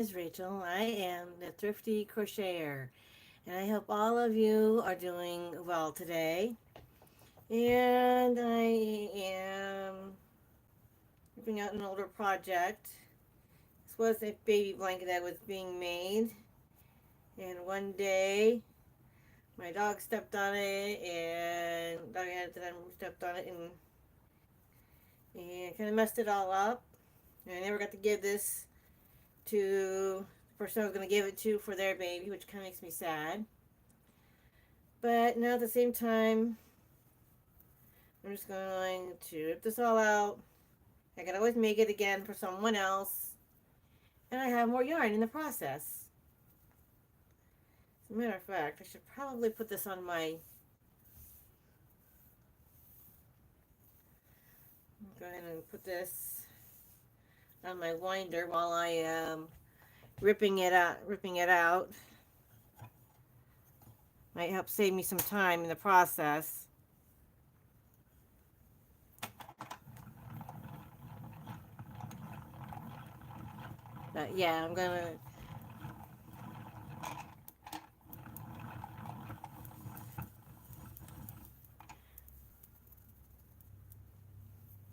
is Rachel. I am the Thrifty Crocheter, and I hope all of you are doing well today. And I am ripping out an older project. This was a baby blanket that was being made, and one day my dog stepped on it, and dog had stepped on it and kind of messed it all up. And I never got to give this to the person I was going to give it to for their baby, which kind of makes me sad. But now at the same time, I'm just going to rip this all out. I can always make it again for someone else. And I have more yarn in the process. As a matter of fact, I should probably put this on my... Go ahead and put this on my winder while I am ripping it out. Might help save me some time in the process. But yeah, I'm gonna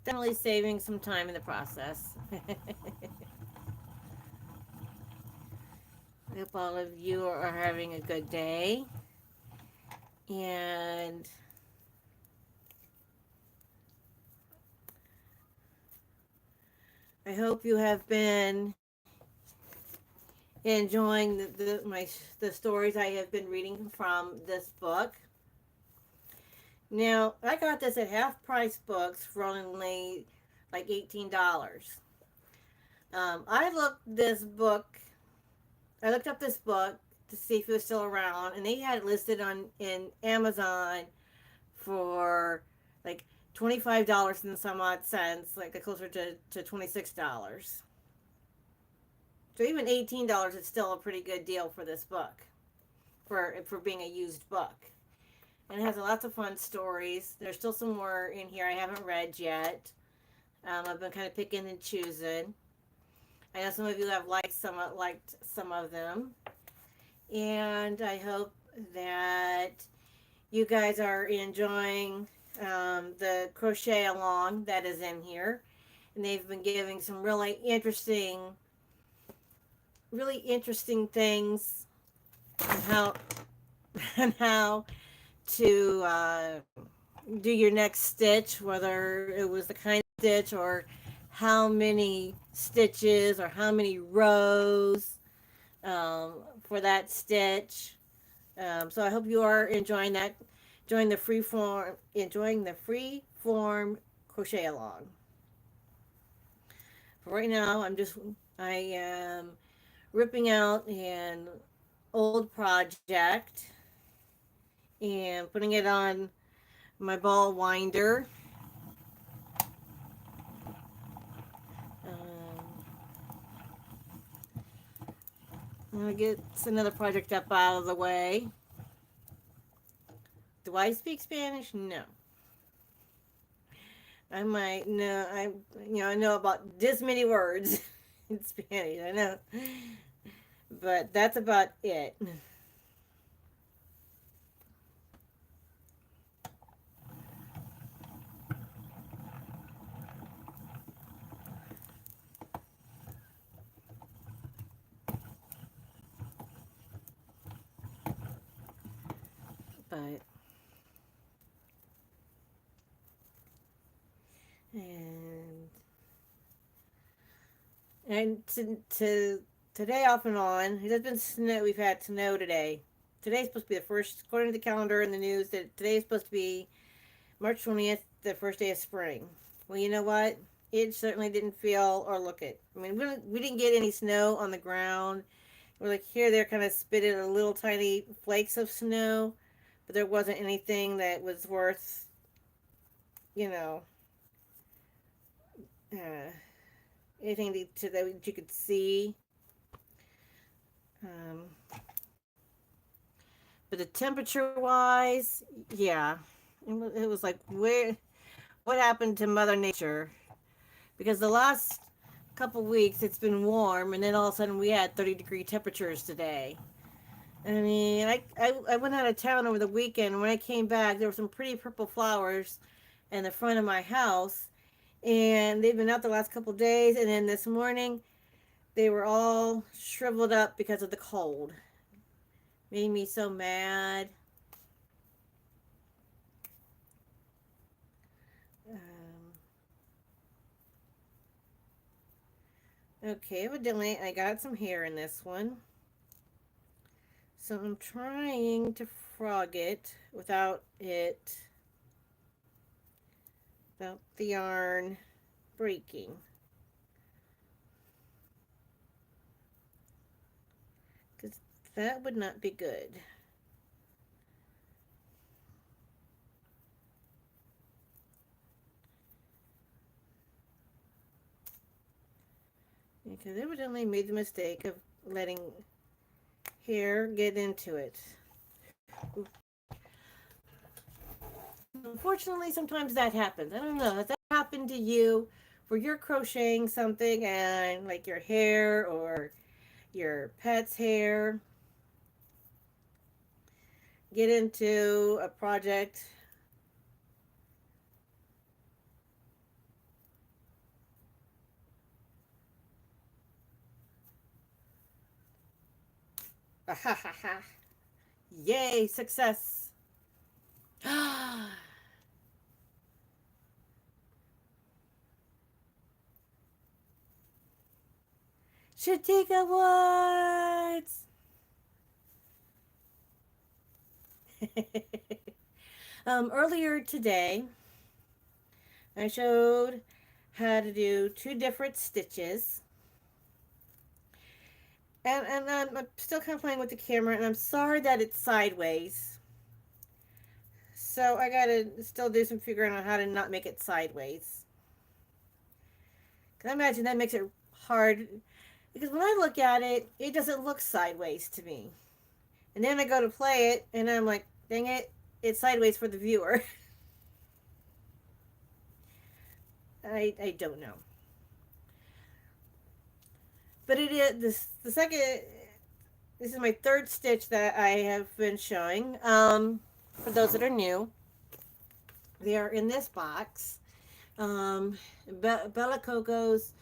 definitely saving some time in the process. I hope all of you are having a good day. And I hope you have been enjoying the stories I have been reading from this book. Now, I got this at half price books for only like $18. I looked up this book to see if it was still around, and they had it listed on in Amazon for like $25 and some odd cents, like closer to $26. So even $18 is still a pretty good deal for this book, for being a used book. And it has lots of fun stories. There's still some more in here I haven't read yet. I've been kind of picking and choosing. I know some of you have liked some of them, and I hope that you guys are enjoying the crochet along that is in here. And they've been giving some really interesting things and how and how to do your next stitch, whether it was the kind of stitch or how many stitches or how many rows for that stitch. So I hope you are enjoying that, enjoying the free form crochet along. For right now, I am ripping out an old project and putting it on my ball winder. I'm gonna get another project up out of the way. Do I speak Spanish? No. I might know. I know about this many words in Spanish. I know, but that's about it. But and to today off and on. It has been snow. We've had snow today. Today's supposed to be the first, according to the calendar in the news, that today is supposed to be March 20th, the first day of spring. Well, you know what? It certainly didn't feel or look it. I mean, we didn't get any snow on the ground. We're like here, there, kind of spitted a little tiny flakes of snow, but there wasn't anything that was worth, you know, uh, anything that you could see. Um, but the temperature wise, yeah, it was like what happened to Mother Nature? Because the last couple weeks it's been warm, and then all of a sudden we had 30-degree temperatures today. I mean, I went out of town over the weekend, and when I came back, there were some pretty purple flowers in the front of my house, and they've been out the last couple days, and then this morning they were all shriveled up because of the cold. Made me so mad. Um, okay, evidently I got some hair in this one. So I'm trying to frog it without the yarn breaking. Because that would not be good. Because evidently made the mistake of letting hair get into it. Unfortunately, sometimes that happens. I don't know. Has that happened to you where you're crocheting something and like your hair or your pet's hair get into a project? Yay, success. Shatika Woods. Earlier today, I showed how to do 2 different stitches. And I'm still kind of playing with the camera, and I'm sorry that it's sideways. So I gotta still do some figuring out how to not make it sideways. Because I imagine that makes it hard. Because when I look at it, it doesn't look sideways to me. And then I go to play it, and I'm like, dang it, it's sideways for the viewer. I don't know. But it is the second. This is my 3rd stitch that I have been showing. For those that are new, they are in this box. Bella Coco's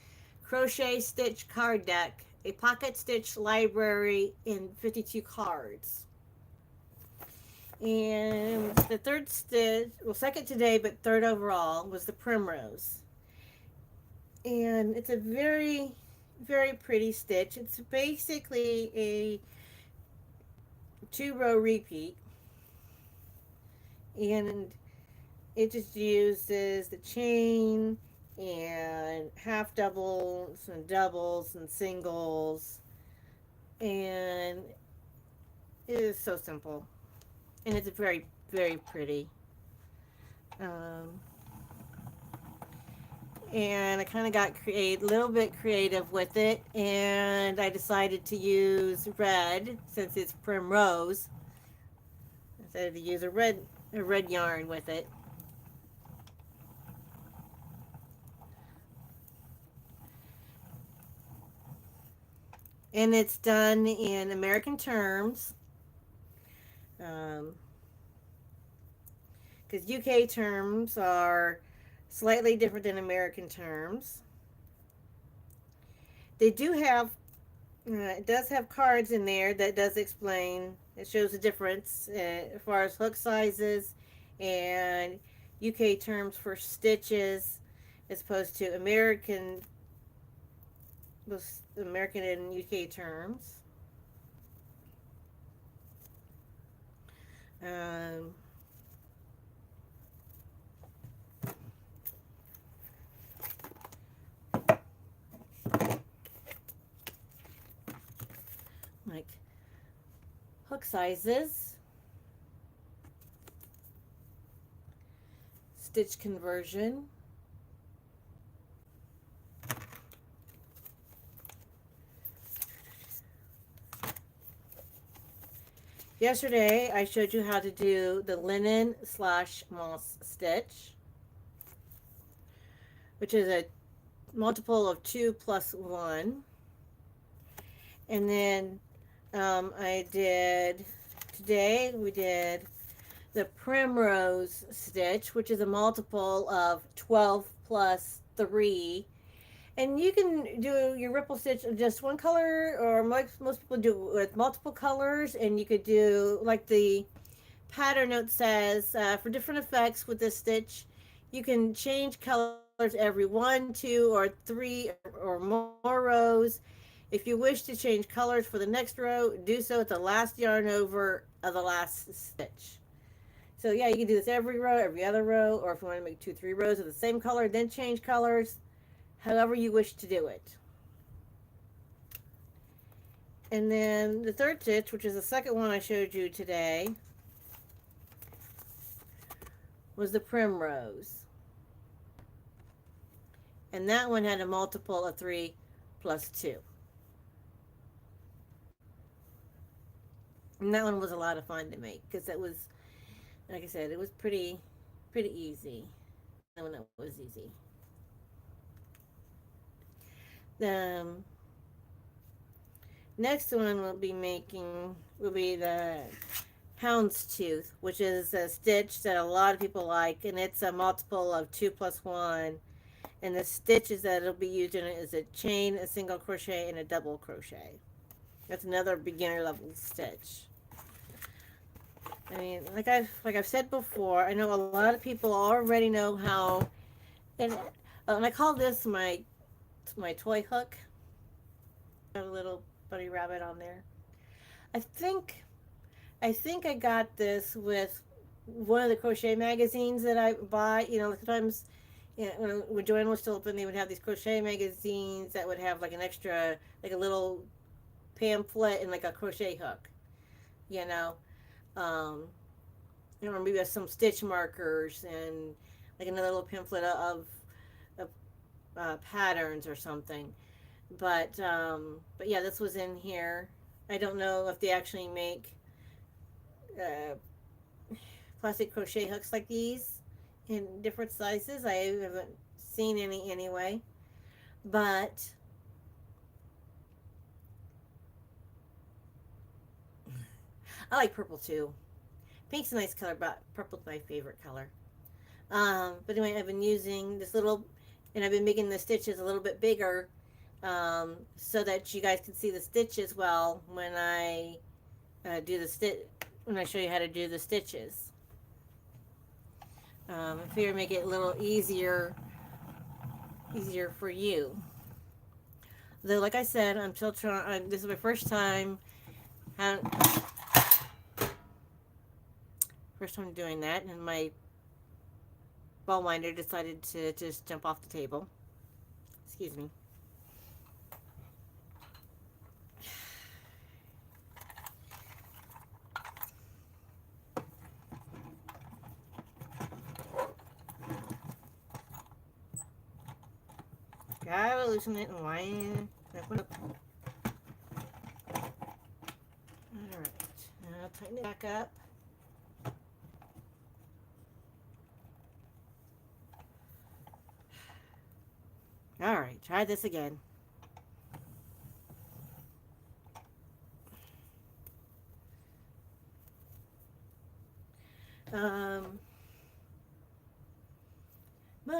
Crochet Stitch Card Deck, a pocket stitch library in 52 cards. And the 3rd stitch, well, 2nd today, but 3rd overall, was the Primrose. And it's a very, very pretty stitch. It's basically a 2-row repeat. And it just uses the chain and half doubles and doubles and singles, and it is so simple, and it's very, very pretty. And I kind of got a little bit creative with it, and I decided to use red since it's Primrose. I decided to use a red yarn with it. And it's done in American terms, because UK terms are slightly different than American terms. They do have, it does have cards in there that does explain, it shows the difference as far as hook sizes and UK terms for stitches as opposed to American and UK terms. Like hook sizes, stitch conversion, yesterday I showed you how to do the linen / moss stitch, which is a multiple of 2 plus 1. And then I did, today we did the primrose stitch, which is a multiple of 12 plus 3. And you can do your ripple stitch in just one color, or most people do it with multiple colors. And you could do, like the pattern note says, for different effects with this stitch, you can change colors every 1, 2, or 3 or more rows. If you wish to change colors for the next row, do so at the last yarn over of the last stitch. So yeah, you can do this every row, every other row, or if you want to make 2, 3 rows of the same color, then change colors, however you wish to do it. And then the third stitch, which is the second one I showed you today, was the primrose. And that one had a multiple of 3 plus 2. And that one was a lot of fun to make because it was, like I said, it was pretty easy. That one was easy. The next one will be the houndstooth, which is a stitch that a lot of people like, and it's a multiple of 2 plus 1. And the stitches that it'll be used in it is a chain, a single crochet, and a double crochet. That's another beginner level stitch. I mean, like I've said before, I know a lot of people already know how, and I call this my toy hook. Got a little bunny rabbit on there. I think I think I got this with one of the crochet magazines that I buy. Sometimes, when Joanne was still open, they would have these crochet magazines that would have like an extra, like a little pamphlet and like a crochet hook. You know, um, or maybe some stitch markers and like another little pamphlet of patterns or something. But yeah, this was in here. I don't know if they actually make uh, plastic crochet hooks like these in different sizes. I haven't seen any anyway. But I like purple too. Pink's a nice color, but purple's my favorite color. But anyway, I've been using this little, and I've been making the stitches a little bit bigger, so that you guys can see the stitches well when I do the stitch, when I show you how to do the stitches. I figure make it a little easier for you. Though, like I said, I'm still trying. This is my first time doing that, and my ball winder decided to just jump off the table. Excuse me. Gotta loosen it and wind. Alright, now tighten it back up. Alright, try this again. Mother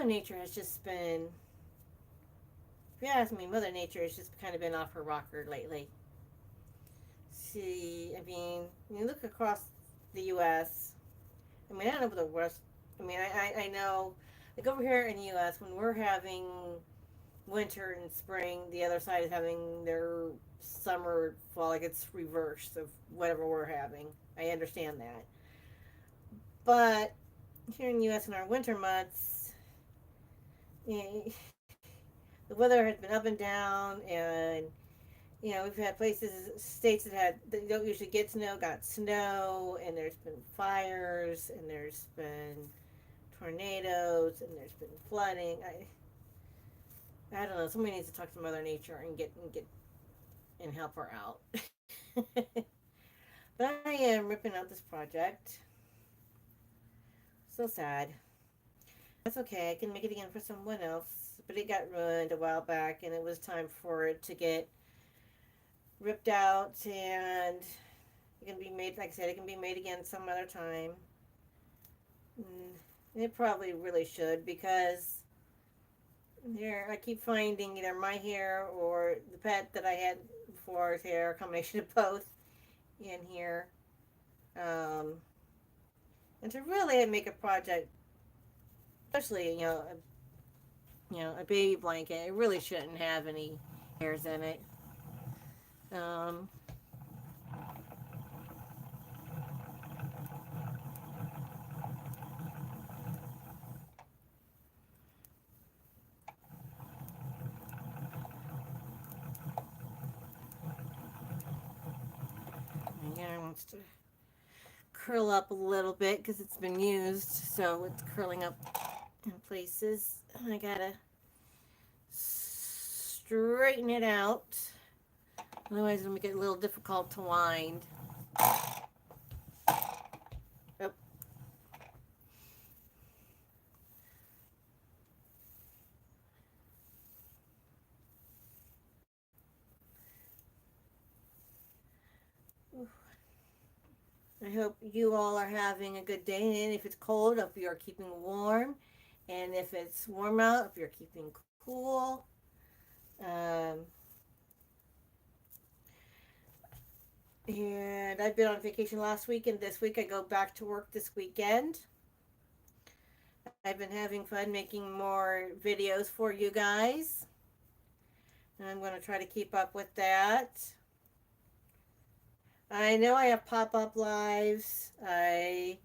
Nature has just been, if you ask me, Mother Nature has just kind of been off her rocker lately. I mean, when you look across the U.S., I mean, I don't know about the West. I mean, I know, like over here in the U.S., when we're having winter and spring, the other side is having their summer, fall, like it's reversed of whatever we're having. I understand that. But here in the U.S. in our winter months, the weather has been up and down, and we've had states that don't usually get snow, got snow, and there's been fires, and there's been tornadoes, and there's been flooding. I don't know. Somebody needs to talk to Mother Nature and get and help her out. But I am ripping out this project. So sad. That's okay. I can make it again for someone else. but it got ruined a while back, and it was time for it to get ripped out, and it can be made, like I said, it can be made again some other time. It probably really should, because there I keep finding either my hair or the pet that I had before's hair, a combination of both in here. Um, and to really make a project, especially a baby blanket, it really shouldn't have any hairs in it. Um, yeah, it wants to curl up a little bit because it's been used, so it's curling up in places. I gotta straighten it out, otherwise it'll make it a little difficult to wind. Oh. I hope you all are having a good day, and if it's cold, I hope you're keeping warm, and if it's warm out, if you're keeping cool. Um, and I've been on vacation last week, and this week I go back to work this weekend. I've been having fun making more videos for you guys, and I'm going to try to keep up with that. I know I have pop-up lives. I'm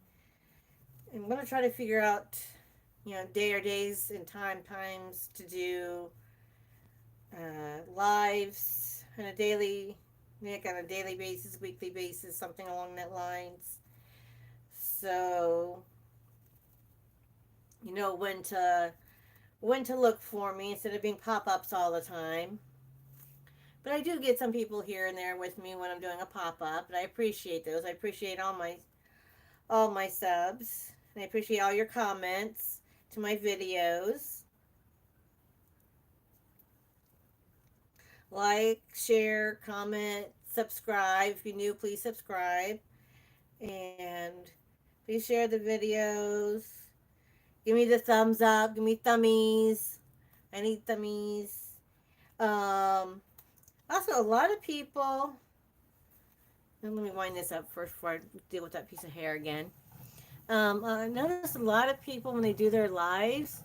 going to try to figure out, day or days and times to do lives on a daily, like on a daily basis, weekly basis, something along that lines. So you know when to look for me instead of being pop-ups all the time. But I do get some people here and there with me when I'm doing a pop-up, and I appreciate those. I appreciate all my subs, and I appreciate all your comments to my videos. Like, share, comment, subscribe. If you're new, please subscribe. And please share the videos. Give me the thumbs up. Give me thummies. I need thummies. Also, a lot of people. And let me wind this up first before I deal with that piece of hair again. I noticed a lot of people when they do their lives,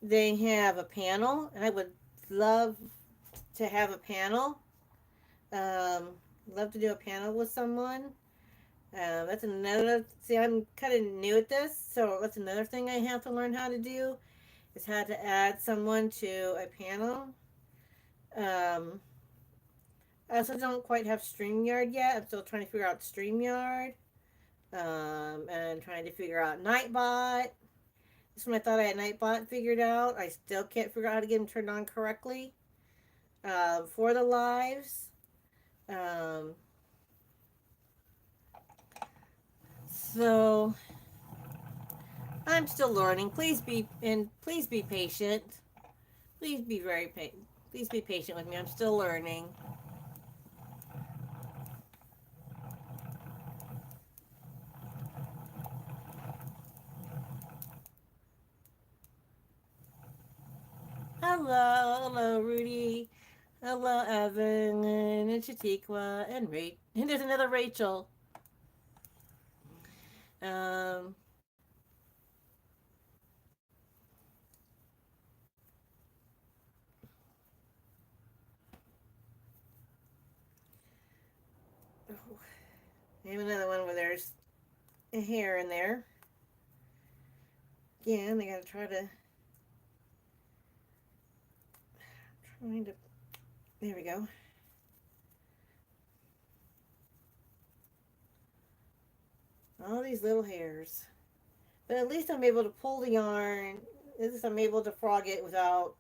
they have a panel, and I would love to have a panel. Um, love to do a panel with someone. That's another. See, I'm kind of new at this, so that's another thing I have to learn how to do is how to add someone to a panel. Um, I also don't quite have StreamYard yet. I'm still trying to figure out StreamYard. And trying to figure out Nightbot. This one I thought I had Nightbot figured out. I still can't figure out how to get them turned on correctly for the lives. Um, so I'm still learning. Please be patient. Please be very patient. Please be patient with me. I'm still learning. Hello, Rudy. Hello, Evan and Chatikwa and Rach. And there's another Rachel. Um, I have another one where there's a hair in there. Again, I gotta trying to, there we go. All these little hairs. But at least I'm able to pull the yarn. At least I'm able to frog it without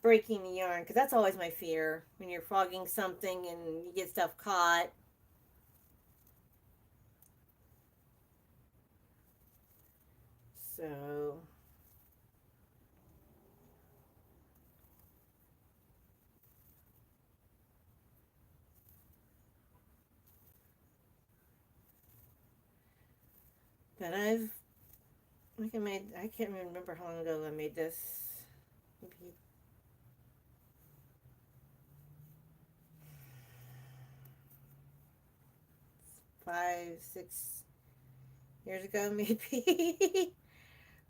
breaking the yarn. Because that's always my fear. When you're frogging something and you get stuff caught. So But I can't remember how long ago I made this. Maybe 5, 6 years ago, maybe.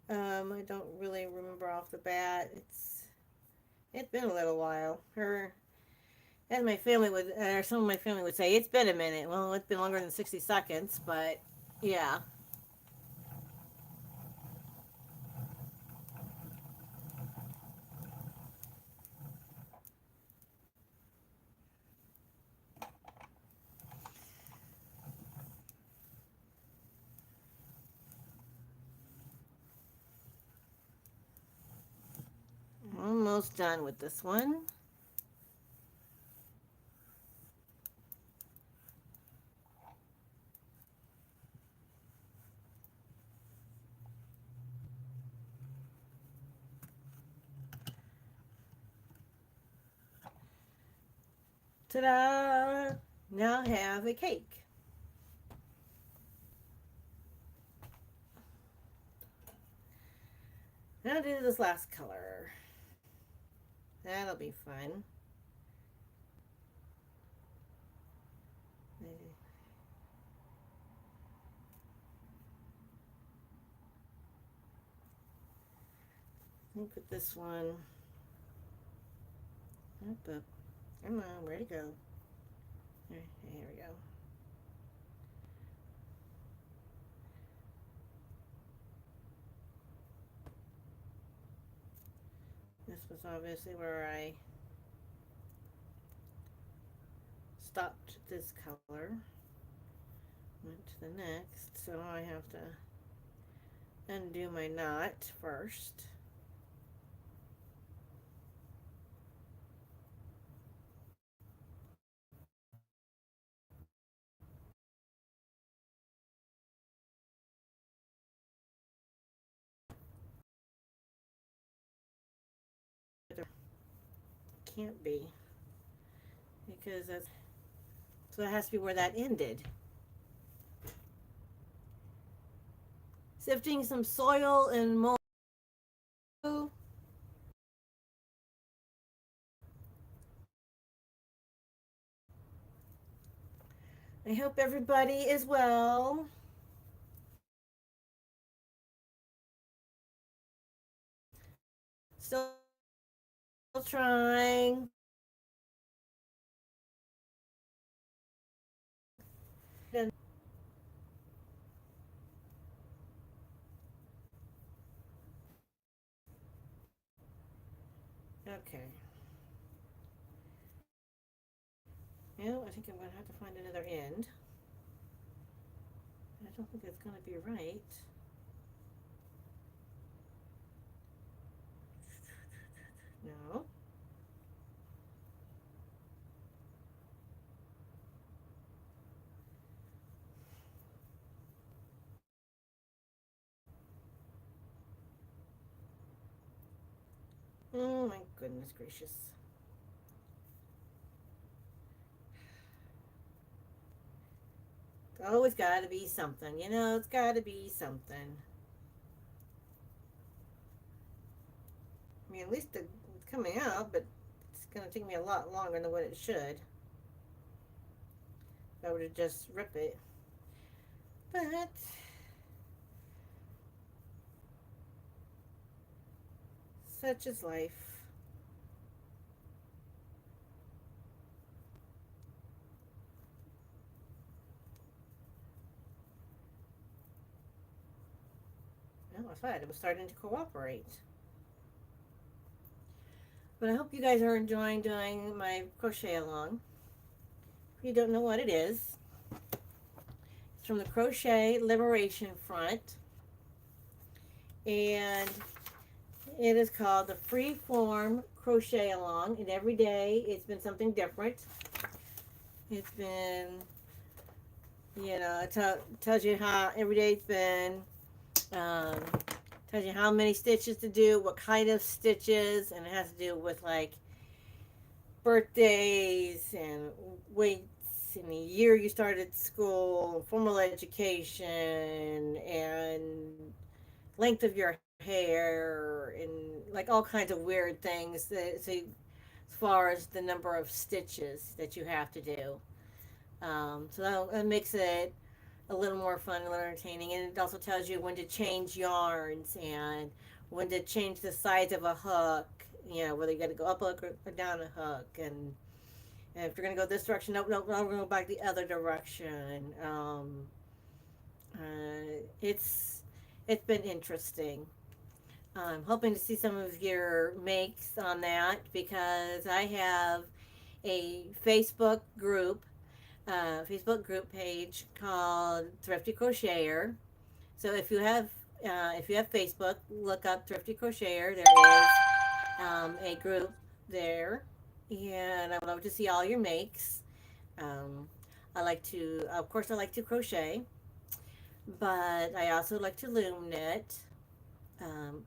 I don't really remember off the bat. It's been a little while. As my family would, or some of my family would say, it's been a minute. Well, it's been longer than 60 seconds, but yeah. Almost done with this one. Ta-da! Now I have a cake. Now do this last color. That'll be fun. Look at this one. Up, up. Come on, where'd it go? Here we go. This was obviously where I stopped this color. Went to the next, so I have to undo my knot first. Can't be, because that's, so that has to be where that ended. Sifting some soil and mold. I hope everybody is well. Still trying. Okay. Well, I think I'm going to have to find another end. I don't think it's going to be right. No. Oh my goodness gracious. It's always got to be something, you know, it's got to be something. I mean, at least it's coming out, but it's going to take me a lot longer than what it should. If I were to just rip it. But such is life. Well, I thought it was starting to cooperate. But I hope you guys are enjoying doing my crochet along. If you don't know what it is, it's from the Crochet Liberation Front. And it is called the Freeform Crochet Along. And every day it's been something different. It's been, you know, it tells you how every day it's been. Tells you how many stitches to do, what kind of stitches, and it has to do with like birthdays and weights and the year you started school, formal education, and length of your hair, and like all kinds of weird things. So as far as the number of stitches that you have to do, so that makes it a little more fun and entertaining. And it also tells you when to change yarns and when to change the size of a hook. You know, whether you got to go up a hook or down a hook, and if you're gonna go this direction, nope, nope, I'm gonna go back the other direction. It's been interesting. I'm hoping to see some of your makes on that because I have a Facebook group page called Thrifty Crocheter. So if you have Facebook, look up Thrifty Crocheter. There is a group there, and I would love to see all your makes. Um, of course, I like to crochet, but I also like to loom knit.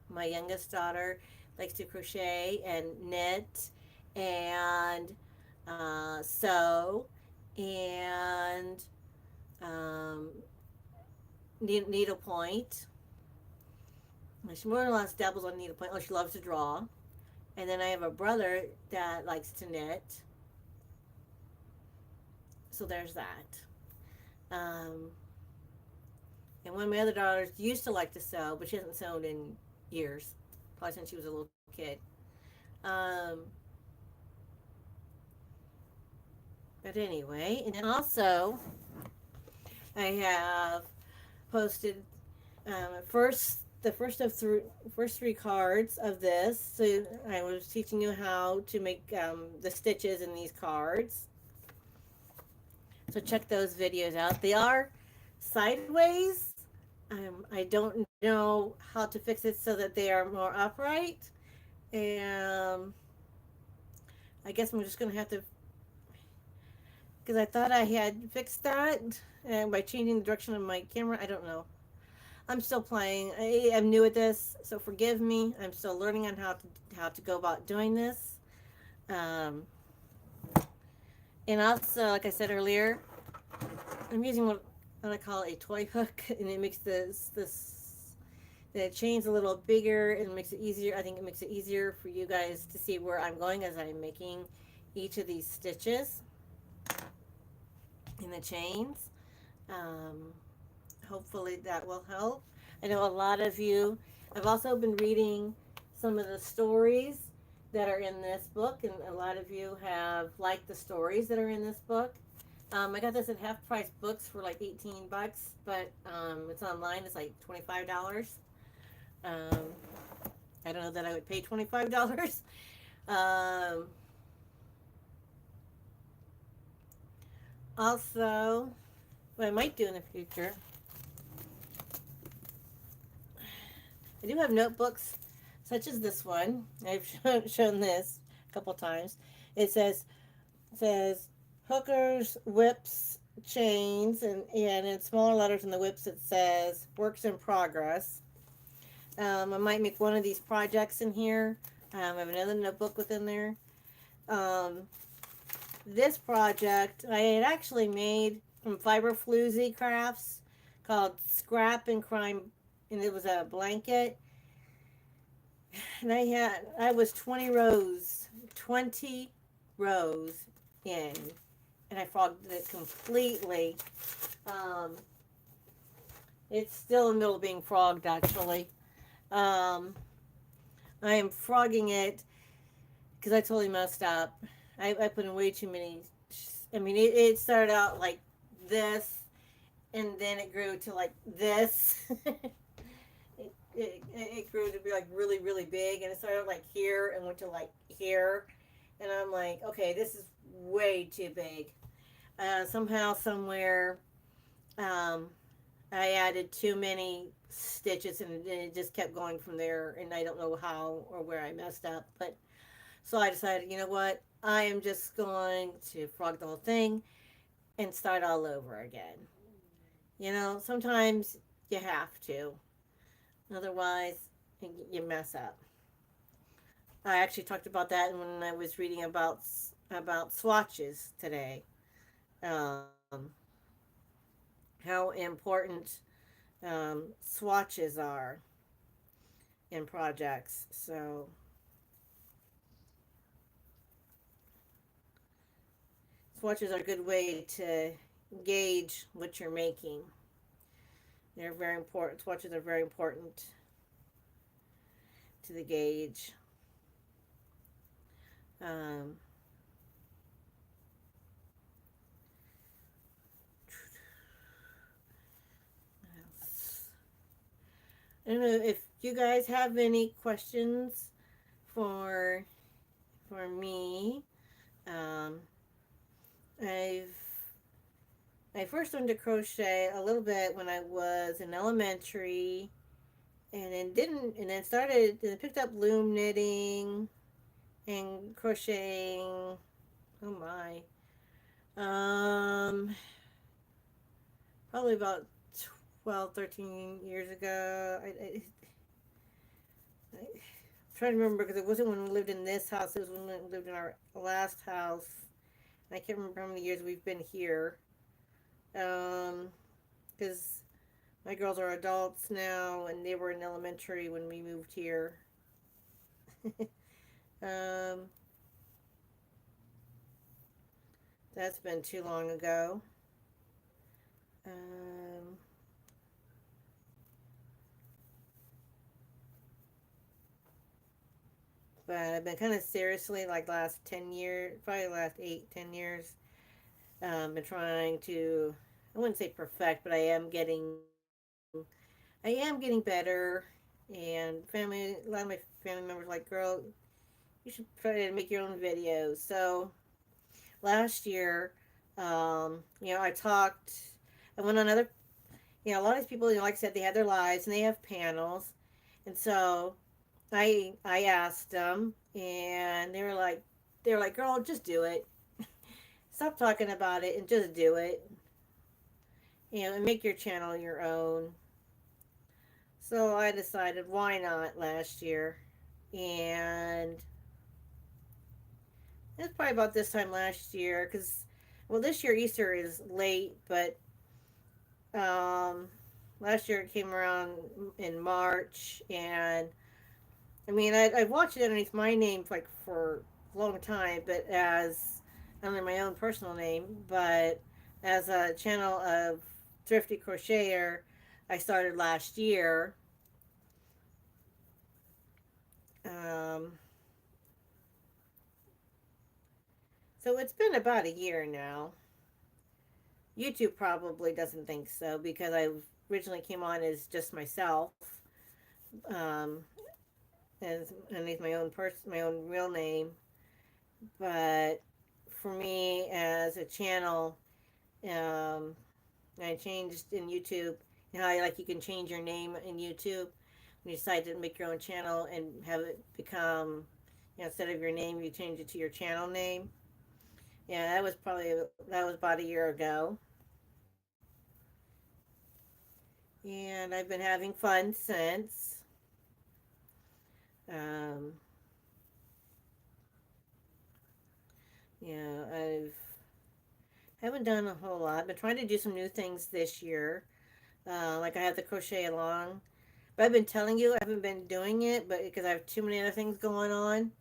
My youngest daughter likes to crochet and knit and sew and um, needlepoint. She more or less dabbles on needlepoint. Oh, she loves to draw. And then I have a brother that likes to knit. So there's that. Um, and one of my other daughters used to like to sew, but she hasn't sewn in years, probably since she was a little kid. Um, but anyway, and then also I have posted the first three cards of this. So I was teaching you how to make the stitches in these cards. So check those videos out. They are sideways. I don't know how to fix it so that they are more upright. And I guess I'm just going to have to, because I thought I had fixed that by changing the direction of my camera. I don't know. I'm still playing. I'm new at this, so forgive me. I'm still learning on how to go about doing this. Um, and also, like I said earlier, I'm using what I call a toy hook, and it makes the chain's a little bigger and makes it easier. I think it makes it easier for you guys to see where I'm going as I'm making each of these stitches in the chains. Um, Hopefully that will help. I know a lot of you. I've also been reading some of the stories that are in this book, and a lot of you have liked the stories that are in this book. I got this at half price books for like $18, but it's online. It's like $25. Um, I don't know that I would pay $25. Um, Also, what I might do in the future, I do have notebooks such as this one. I've shown this a couple times. It says hookers, whips, chains, and in smaller letters in the whips it says works in progress. I might make one of these projects in here. I have another notebook within there. Um, this project I had actually made from Fiber Floozy Crafts called Scrap and Crime, and it was a blanket. And I was 20 rows in, and I frogged it completely. Um, it's still in the middle of being frogged, actually. Um, I am frogging it because I totally messed up. I put in way too many. I mean, it started out like this, and then it grew to like this. It grew to be like really, really big, and it started like here and went to like here. And I'm like, okay, this is way too big. Somehow, somewhere, um, I added too many stitches, and it just kept going from there. And I don't know how or where I messed up, but so I decided, you know what? I am just going to frog the whole thing and start all over again. You know, sometimes you have to. Otherwise, you mess up. I actually talked about that when I was reading about swatches today. um, how important swatches are in projects. So swatches are a good way to gauge what you're making. They're very important. Swatches are very important to the gauge. Um, I don't know if you guys have any questions for me. Um, I've I first learned to crochet a little bit when I was in elementary, and then started and picked up loom knitting and crocheting. Oh my, um, probably about 12, 13 years ago. I'm trying to remember because it wasn't when we lived in this house. It was when we lived in our last house. I can't remember how many years we've been here. Um, because my girls are adults now, and they were in elementary when we moved here. um, that's been too long ago. Um, but I've been kind of seriously, like last 10 years, probably last 8, 10 years, been trying to, I wouldn't say perfect, but I am getting better. And family, a lot of my family members like, girl, you should try to make your own videos. So last year, I talked, I went on other, a lot of these people, like I said, they have their lives and they have panels. And so I asked them, and they were like, girl, just do it. Stop talking about it and just do it. And make your channel your own. So I decided, why not last year? And it's probably about this time last year, because, well, this year Easter is late, but um, last year it came around in March, and I mean, I've watched it underneath my name like for a long time, but as under my own personal name, but as a channel of Thrifty Crocheter, I started last year. Um, so it's been about a year now. YouTube probably doesn't think so because I originally came on as just myself, um, as underneath my own real name. But for me, as a channel, um, I changed in YouTube. You know how like you can change your name in YouTube when you decide to make your own channel and have it become, instead of your name, you change it to your channel name. Yeah, that was about a year ago, and I've been having fun since. Um, I've haven't done a whole lot. I've been trying to do some new things this year. Like I have the crochet along, but I've been telling you I haven't been doing it, but because I have too many other things going on.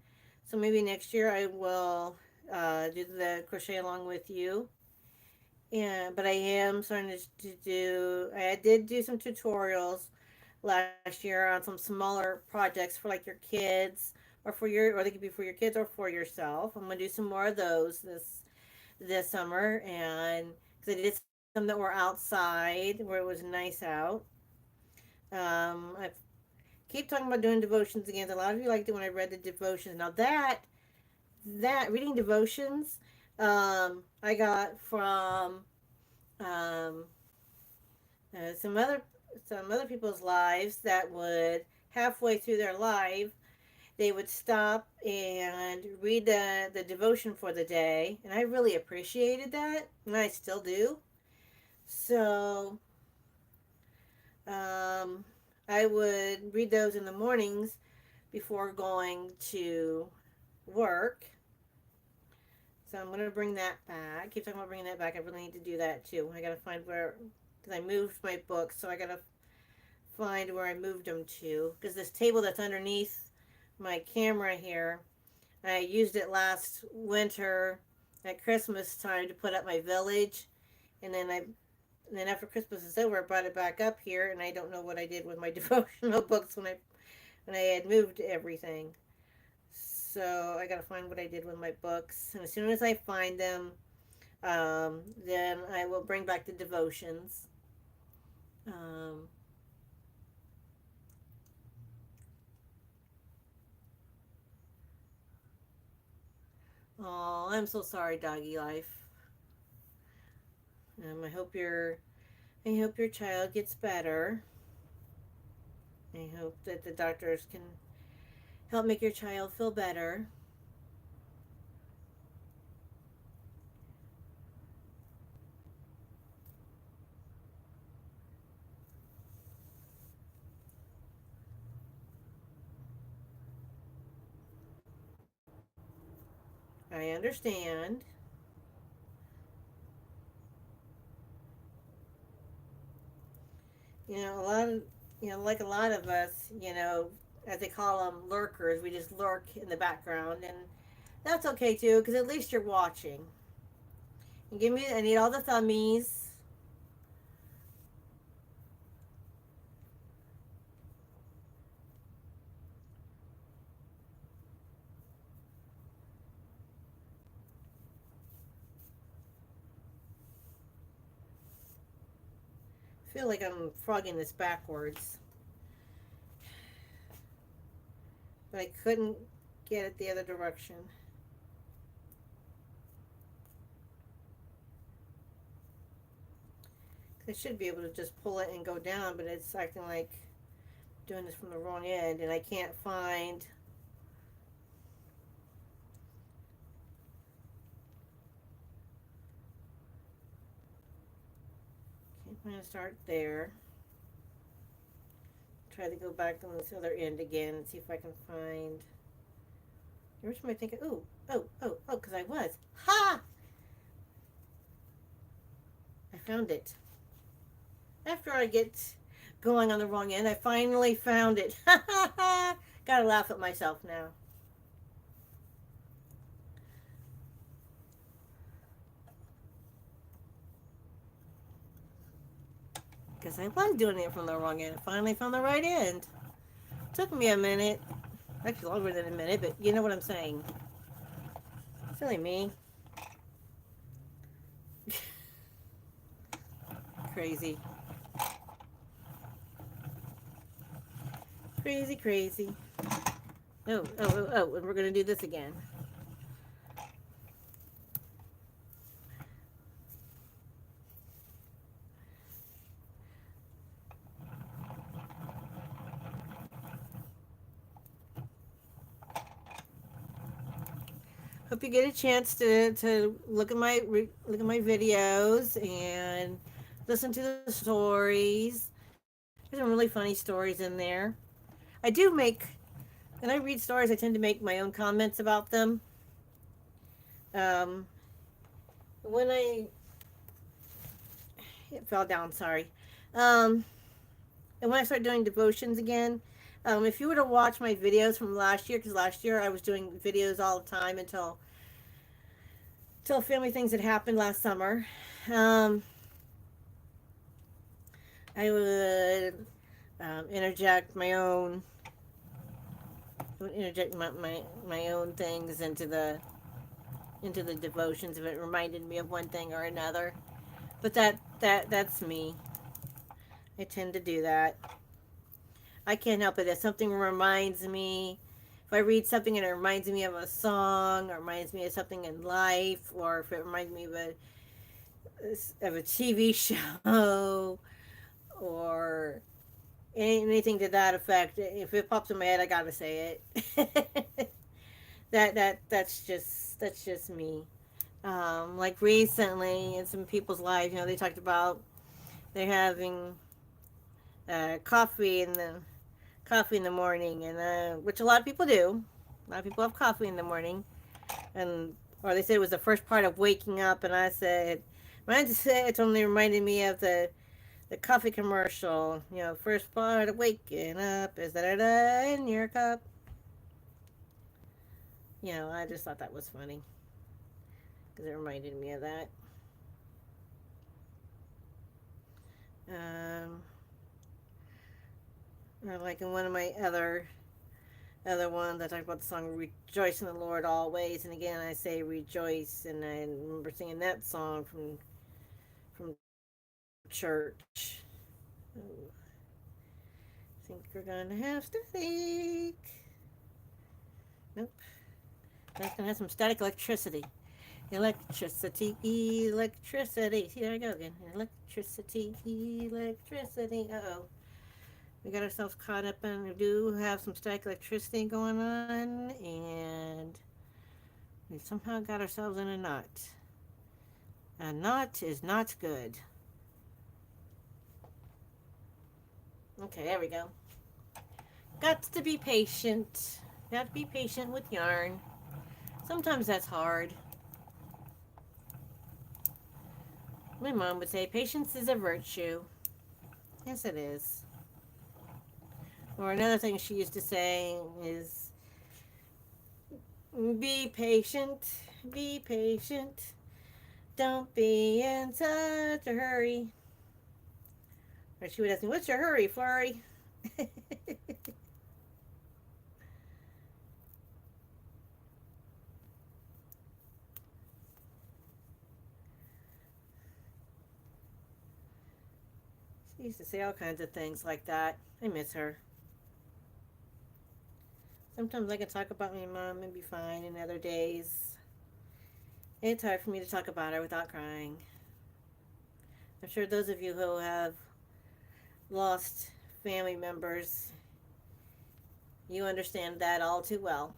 So maybe next year I will do the crochet along with you. Yeah, but I am starting to do. I did do some tutorials last year on some smaller projects for like your kids, or they could be for your kids or for yourself. I'm gonna do some more of those this summer, and because I did some that were outside where it was nice out. I keep talking about doing devotions again. A lot of you liked it when I read the devotions. Now that reading devotions, I got from um, uh, some other some other people's lives that would halfway through their life they would stop and read the devotion for the day, and I really appreciated that, and I still do. So um, I would read those in the mornings before going to work. So I'm gonna bring that back. I keep talking about bringing that back. I really need to do that too. I gotta find where, because I moved my books, so I gotta find where I moved them to. Because this table that's underneath my camera here, I used it last winter at Christmas time to put up my village, and then after Christmas is over, I brought it back up here, and I don't know what I did with my devotional books when I had moved everything. So I gotta find what I did with my books, and as soon as I find them, then I will bring back the devotions. Um, oh, I'm so sorry, doggy life. I hope your child gets better. I hope that the doctors can help make your child feel better. I understand. A lot of, like a lot of us, as they call them, lurkers, we just lurk in the background, and that's okay too, because at least you're watching. And I need all the thummies. I feel like I'm frogging this backwards, but I couldn't get it the other direction. I should be able to just pull it and go down, but it's acting like doing this from the wrong end, and I can't find a start there. Try to go back on this other end again and see if I can find. Which am I thinking? Ooh, oh, because I was. Ha! I found it. After I get going on the wrong end, I finally found it. Ha ha ha! Gotta laugh at myself now. Because I was doing it from the wrong end. I finally found the right end. Took me a minute. Actually, longer than a minute, but you know what I'm saying. Silly me. Crazy. Crazy, crazy. And we're going to do this again. Hope you get a chance to look at my videos and listen to the stories. There's some really funny stories in there. I do make When I read stories, I tend to make my own comments about them. Um, when I It fell down, sorry. Um, and when I start doing devotions again, if you were to watch my videos from last year, because last year I was doing videos all the time until family things had happened last summer. Um, I would interject my own things into the devotions if it reminded me of one thing or another. But that's me. I tend to do that. I can't help it. If something reminds me, if I read something and it reminds me of a song, or reminds me of something in life, or if it reminds me of a TV show, or anything to that effect, if it pops in my head, I gotta say it. That's just me. Like recently in some people's lives, they talked about they're having uh, coffee in the coffee in the morning, and which a lot of people do. A lot of people have coffee in the morning, and Or they said it was the first part of waking up, and I said, mine said it only reminded me of the coffee commercial. You know, first part of waking up is da da da in your cup. You know, I just thought that was funny because it reminded me of that. Um, or like in one of my other ones, I talked about the song "Rejoice in the Lord Always," and again I say rejoice, and I remember singing that song from church. Ooh, I think we're gonna have static. Nope, that's gonna have some static electricity. Electricity, electricity. See, there I go again. Electricity, electricity. Uh oh. We got ourselves caught up and we do have some static electricity going on, and we somehow got ourselves in a knot. A knot is not good. Okay, there we go. Got to be patient. Got to be patient with yarn. Sometimes that's hard. My mom would say patience is a virtue. Yes, it is. Or another thing she used to say is be patient, be patient. Don't be in such a hurry. Or she would ask me, what's your hurry, Flurry? She used to say all kinds of things like that. I miss her. Sometimes I can talk about my mom and be fine, and other days it's hard for me to talk about her without crying. I'm sure those of you who have lost family members, you understand that all too well.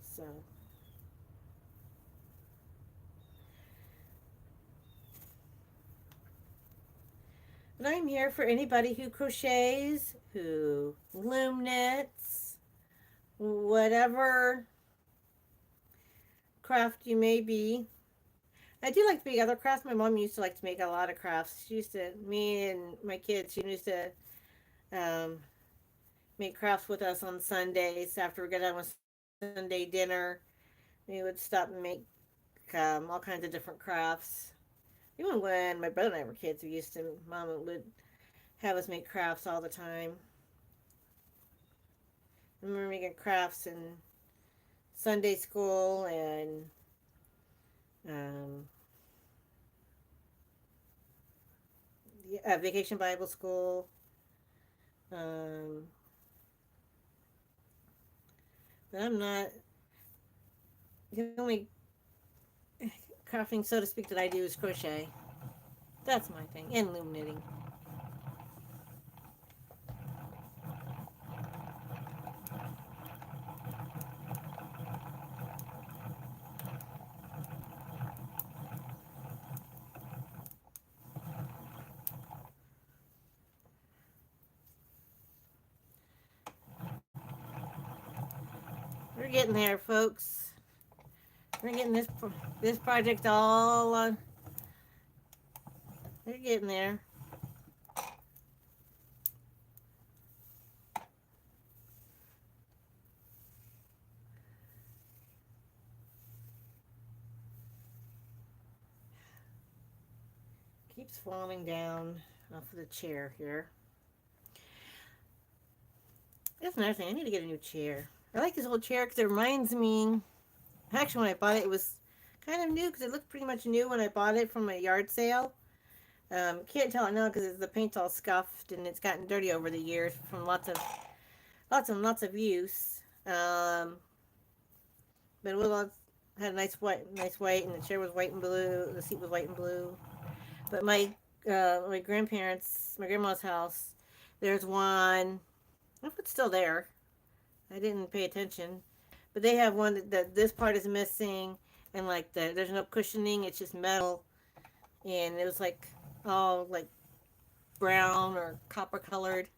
So, but I'm here for anybody who crochets, who loom knits, whatever craft you may be. I do like to make other crafts. My mom used to like to make a lot of crafts. She used to, me and my kids, she used to um, make crafts with us on Sundays after we got done with Sunday dinner. We would stop and make all kinds of different crafts. Even when my brother and I were kids, we used to, Mom would have us make crafts all the time. I remember making crafts in Sunday school and um, vacation Bible school. Um, but I'm not, the only crafting, so to speak, that I do is crochet. That's my thing. And loom knitting. We're getting there, folks. We're getting this project all on. We're getting there. Keeps falling down off of the chair here. That's another thing. I need to get a new chair. I like this old chair because it reminds me. Actually, when I bought it, it was kind of new because it looked pretty much new when I bought it from a yard sale. Can't tell it now because the paint's all scuffed and it's gotten dirty over the years from lots of use. But it was had a nice white, and the chair was white and blue. The seat was white and blue. But my grandparents, my grandma's house, there's one. I don't know if it's still there. I didn't pay attention, but they have one that this part is missing, and like there's no cushioning. It's just metal, and it was like all like brown or copper colored.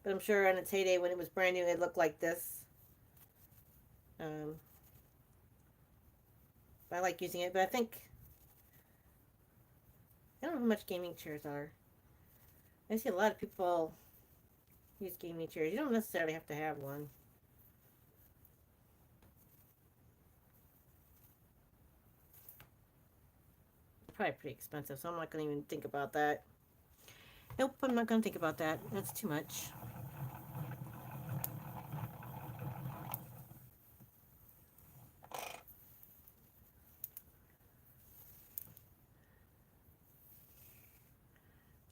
But I'm sure in its heyday when it was brand new, it looked like this. Um, I like using it, but I think I don't know how much gaming chairs are. I see a lot of people use gaming chairs. You don't necessarily have to have one. Probably pretty expensive, so I'm not going to even think about that. Nope, I'm not going to think about that. That's too much.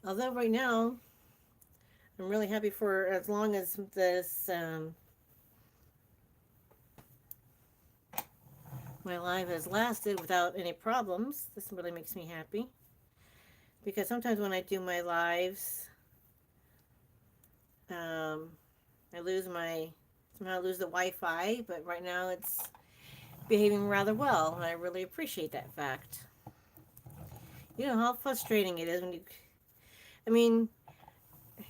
Although right now, I'm really happy for as long as this my live has lasted without any problems. This really makes me happy because sometimes when I do my lives, um, I lose my somehow lose the Wi-Fi. But right now it's behaving rather well, and I really appreciate that fact. You know how frustrating it is when you. I mean, you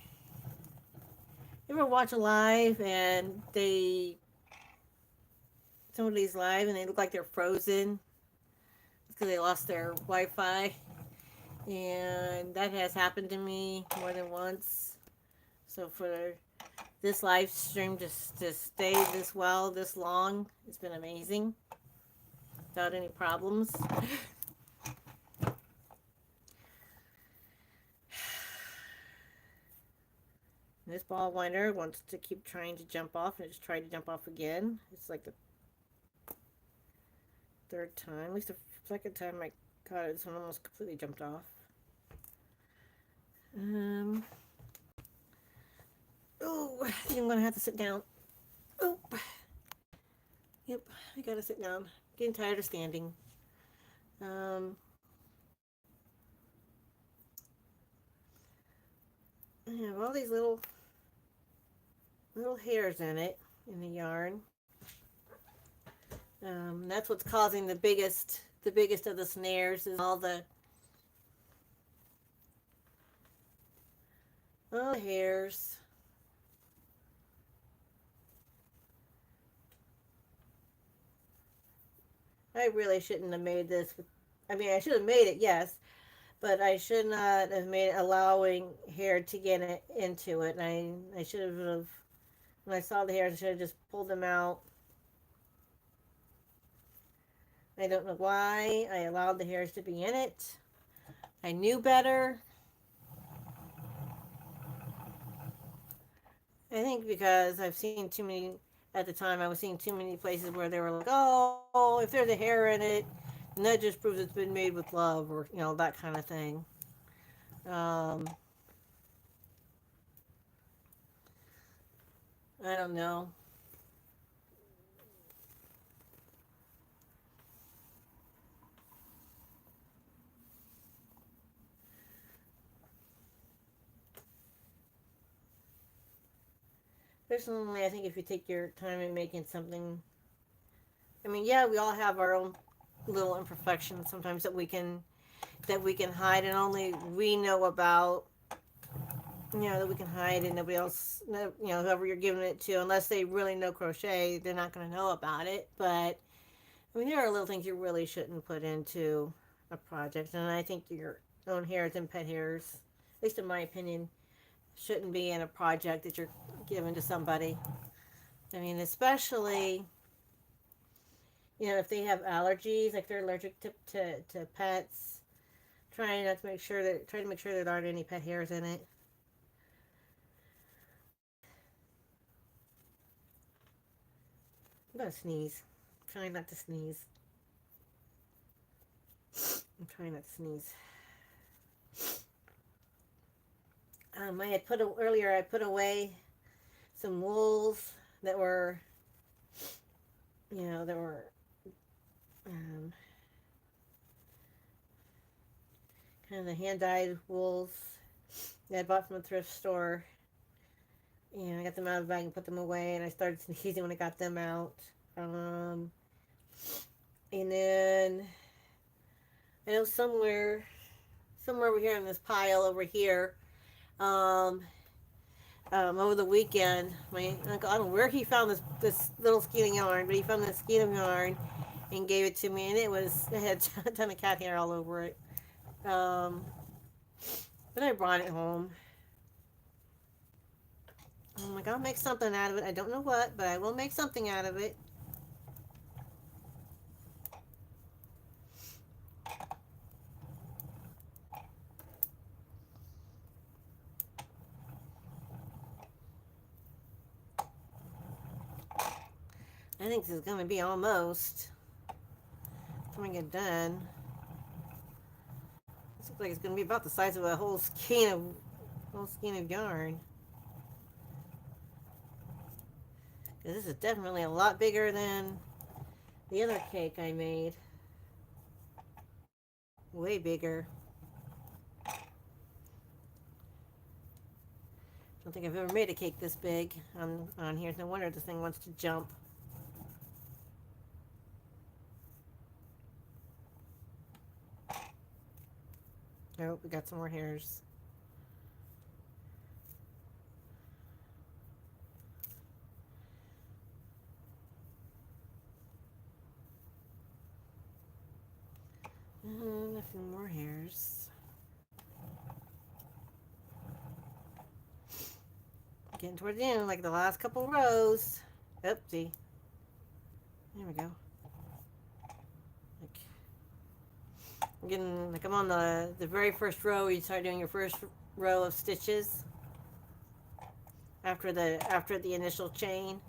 ever watch a live and somebody's live and they look like they're frozen because they lost their Wi-Fi, and that has happened to me more than once. So for this live stream to stay this well, this long, it's been amazing without any problems. This ball winder wants to keep trying to jump off, and it just tried to jump off again. It's like the third time, at least the second time I caught it, this one almost completely jumped off. Oh, I think I'm gonna have to sit down. Oh, yep, I gotta sit down. Getting tired of standing. Um, I have all these little hairs in it in the yarn. That's what's causing the biggest of the snares is all the hairs. I really shouldn't have made this. I mean, I should have made it, yes, but I should not have made it allowing hair to get it into it. And I should have, when I saw the hairs, I should have just pulled them out. I don't know why I allowed the hairs to be in it. I knew better. I think because I've seen too many, at the time, I was seeing too many places where they were like, oh, if there's a hair in it, then that just proves it's been made with love, or, that kind of thing. Um, I don't know. Personally, I think if you take your time in making something, I mean, yeah, we all have our own little imperfections sometimes that we can hide and only we know about. That we can hide and nobody else, whoever you're giving it to, unless they really know crochet, they're not going to know about it. But I mean, there are little things you really shouldn't put into a project, and I think your own hairs and pet hairs, at least in my opinion, shouldn't be in a project that you're giving to somebody. I mean, especially if they have allergies, like they're allergic to pets, trying to make sure there aren't any pet hairs in it. I'm gonna sneeze. I'm trying not to sneeze. I'm trying not to sneeze. I had earlier. I put away some wools that were, that were um, kind of the hand dyed wools that I bought from a thrift store. I got them out of the bag and put them away, and I started sneezing when I got them out. And then I know somewhere over here in this pile over here, um, over the weekend. My uncle, I don't know where he found this little skein of yarn, but he found this skein of yarn and gave it to me, and it had a ton of cat hair all over it. Um, but I brought it home. I'm like, I'll make something out of it. I don't know what, but I will make something out of it. I think this is going to be almost. When I get done. This looks like it's going to be about the size of a whole skein of yarn. Because this is definitely a lot bigger than the other cake I made. Way bigger. Don't think I've ever made a cake this big on here. No wonder this thing wants to jump. Oh, we got some more hairs. A few more hairs. Getting toward the end, like the last couple rows. Oopsie. There we go. Like I'm on the very first row where you start doing your first row of stitches after the initial chain.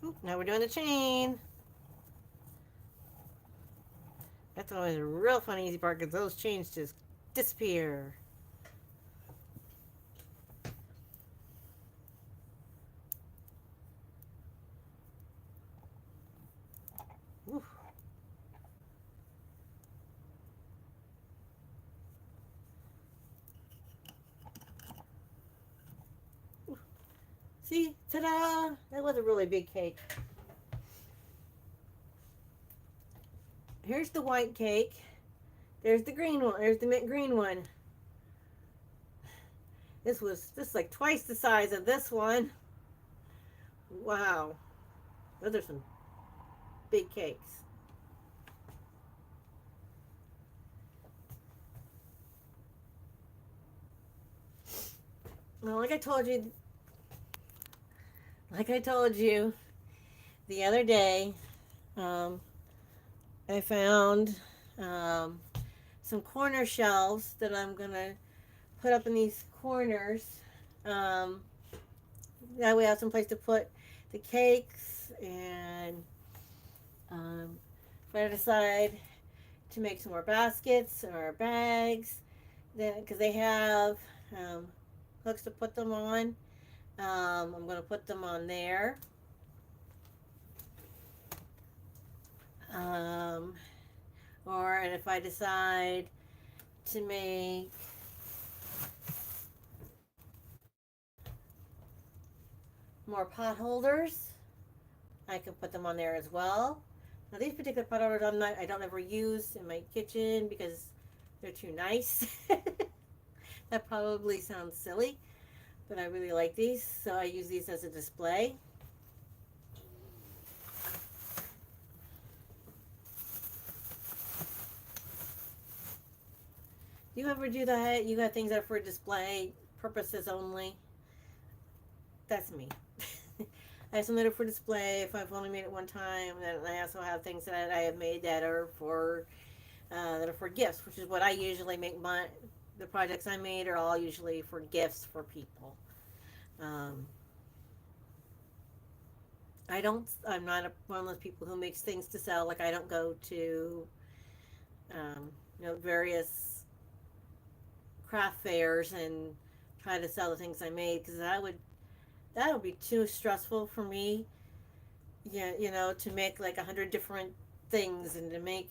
Oop, now we're doing the chain. That's always a real fun easy part because those chains just disappear. Ooh. See, ta-da! That was a really big cake. Here's the white cake. There's the green one. There's the mint green one. This is like twice the size of this one. Wow. Those are some big cakes. Well, like I told you the other day, I found some corner shelves that I'm gonna put up in these corners. That way I have some place to put the cakes, and if I decide to make some more baskets or bags, then because they have hooks to put them on, I'm going to put them on there. And if I decide to make more pot holders, I can put them on there as well. Now these particular pot holders I don't ever use in my kitchen because they're too nice. That probably sounds silly, but I really like these, so I use these as a display. Do you ever do that? You got things that are for display purposes only? That's me. I have some that are for display if I've only made it one time, and I also have things that I have made that are for gifts, which is what I usually make. The projects I made are all usually for gifts for people. I'm not one of those people who makes things to sell. Like I don't go to, various craft fairs and try to sell the things I made because that would be too stressful for me. Yeah, to make like 100 different things and to make,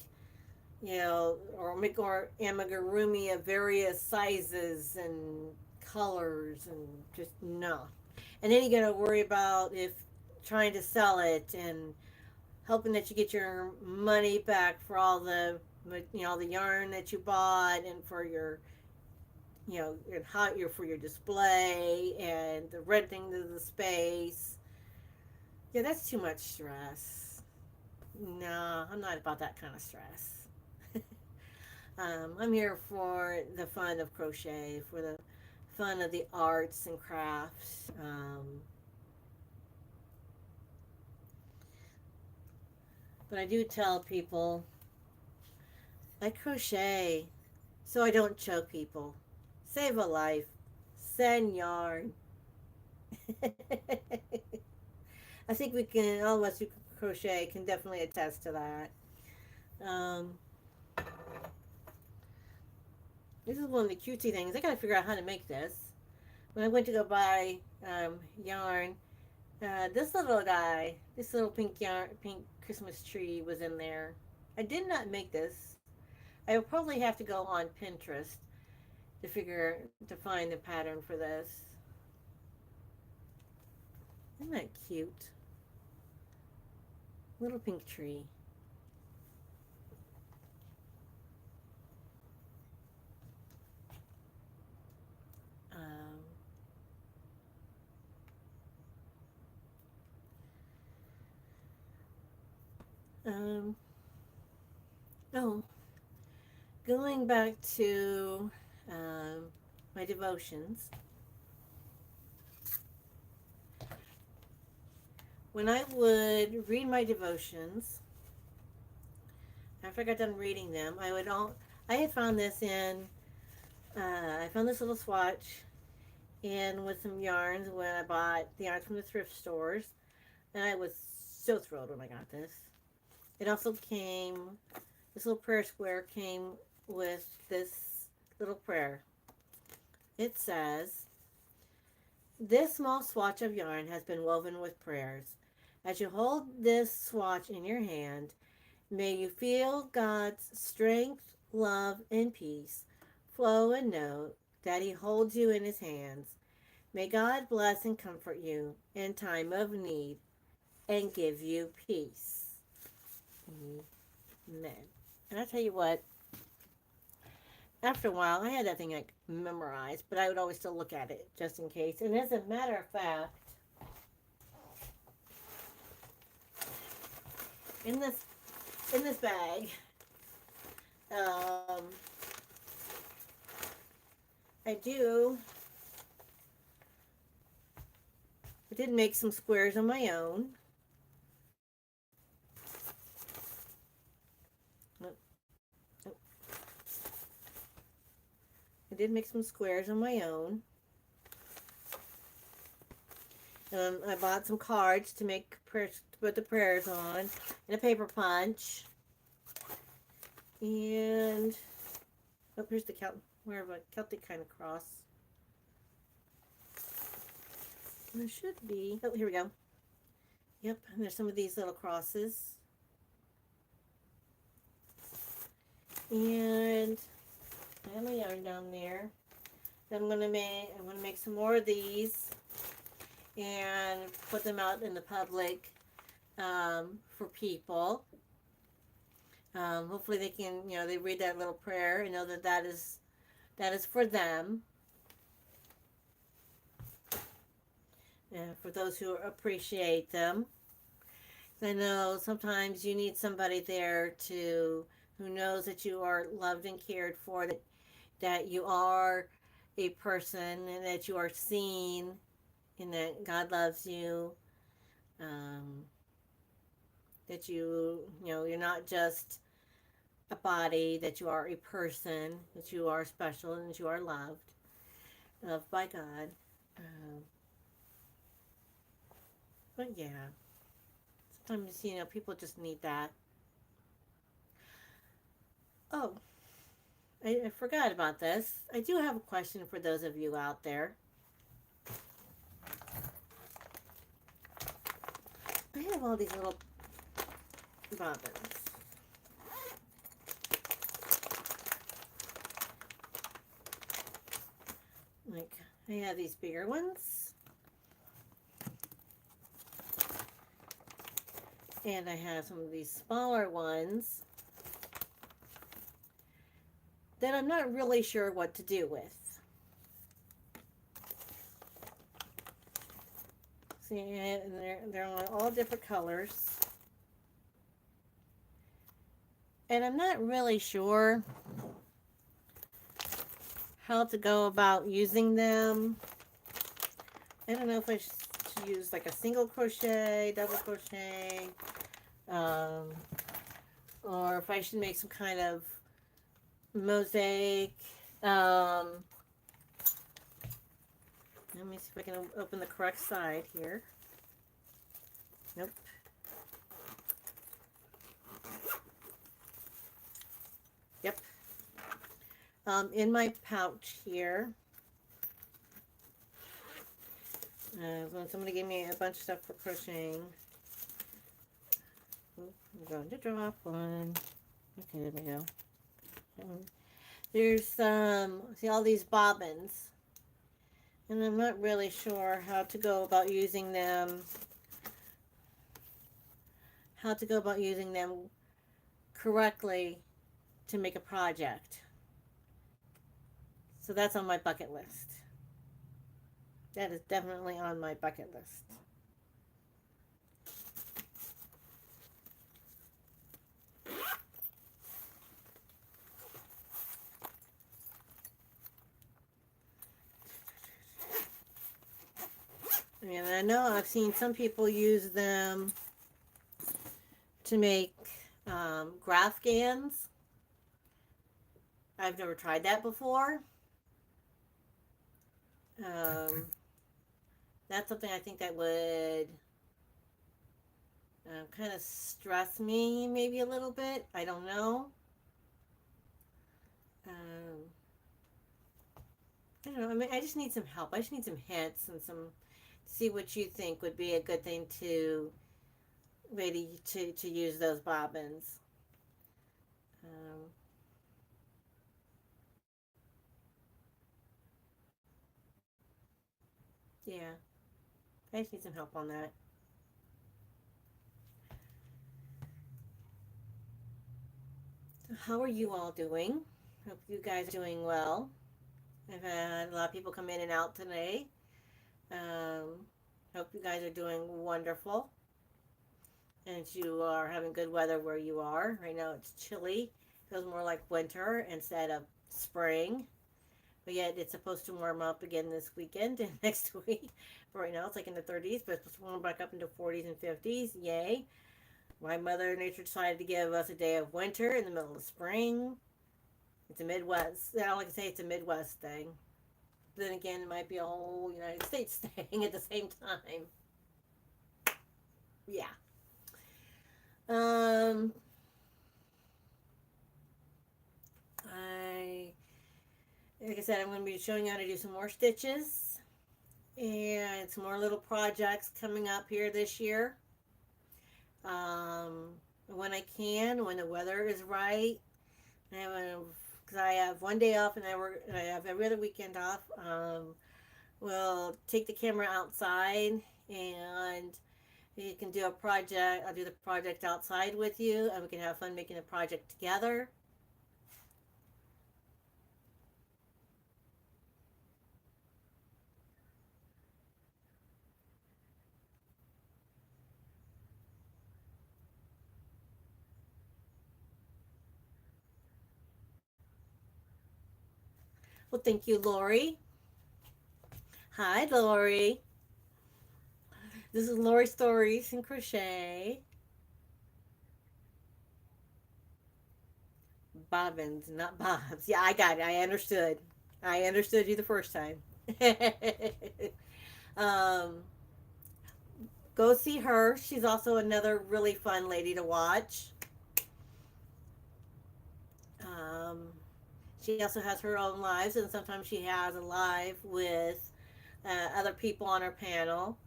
or make amigurumi of various sizes and colors and just no. And then you got to worry about if trying to sell it and hoping that you get your money back for all the you know, the yarn that you bought, and for your, you know, and how your for your display and the renting of the space. Yeah, that's too much stress. No, I'm not about that kind of stress. I'm here for the fun of crochet, for the fun of the arts and crafts. But I do tell people I crochet so I don't choke people. Save a life. Send yarn. I think we can, all of us who crochet can definitely attest to that. Um, this is one of the cutesy things. I gotta figure out how to make this. When I went to go buy yarn, this little guy, this little pink yarn, pink Christmas tree was in there. I did not make this. I will probably have to go on Pinterest to find the pattern for this. Isn't that cute? Little pink tree. Um, um, oh, going back to my devotions. When I would read my devotions, after I got done reading them, I had found this in, I found this little swatch and with some yarns when I bought the yarns from the thrift stores, and I was so thrilled when I got this. It also came, this little prayer square came with this little prayer. It says, "This small swatch of yarn has been woven with prayers. As you hold this swatch in your hand, may you feel God's strength, love, and peace flow and know that He holds you in His hands. May God bless and comfort you in time of need and give you peace." Amen. And I tell you what, after a while, I had that thing like memorized, but I would always still look at it just in case. And as a matter of fact, in this bag, um, I did make some squares on my own. I did make some squares on my own. I bought some cards to make prayers, to put the prayers on, and a paper punch. And oh, here's the more of a Celtic kind of cross. And there should be. Oh, here we go. Yep, and there's some of these little crosses. And I have my yarn down there. Then I'm gonna make some more of these and put them out in the public for people. Hopefully they can, they read that little prayer and know that is for them. And for those who appreciate them. I know sometimes you need somebody there who knows that you are loved and cared for, that you are a person and that you are seen and that God loves you. That you're not just a body, that you are a person, that you are special and that you are loved by God. But yeah, sometimes, people just need that. Oh, I forgot about this. I do have a question for those of you out there. I have all these little bobbins. Like, I have these bigger ones. And I have some of these smaller ones. that I'm not really sure what to do with. See, and they're on all different colors. And I'm not really sure how to go about using them. I don't know if I should use like a single crochet, double crochet, um, or if I should make some kind of mosaic. Let me see if I can open the correct side here. Nope. Yep. In my pouch here, when somebody gave me a bunch of stuff for crocheting. I'm going to drop one. Okay, there we go. There's see all these bobbins, and I'm not really sure how to go about using them. How to go about using them correctly to make a project. So that's on my bucket list. That is definitely on my bucket list. And I know I've seen some people use them to make graph gans. I've never tried that before. That's something I think that would kind of stress me maybe a little bit. I don't know. I don't know. I mean, I just need some help. I just need some hints and some see what you think would be a good thing to ready to use those bobbins. Yeah, I just need some help on that. So how are you all doing? Hope you guys are doing well. I've had a lot of people come in and out today. Hope you guys are doing wonderful. And you are having good weather where you are. Right now it's chilly. It feels more like winter instead of spring. But yet it's supposed to warm up again this weekend and next week. But right now it's like in the 30s, but it's supposed to warm back up into 40s and 50s. Yay. My Mother Nature decided to give us a day of winter in the middle of spring. It's a Midwest. I don't like to say it's a Midwest thing. Then again, it might be a whole United States thing at the same time. Yeah. Like I said, I'm going to be showing you how to do some more stitches and some more little projects coming up here this year. When I can, when the weather is right, because I have one day off and I have every other weekend off. We'll take the camera outside and you can do a project. I'll do the project outside with you, and we can have fun making a project together. Well, thank you, Lori. Hi, Lori. This is Lori Stories and Crochet. Bobbins, not bobs. Yeah, I got it. I understood. I understood you the first time. um, go see her. She's also another really fun lady to watch. Um, she also has her own lives, and sometimes she has a live with other people on her panel.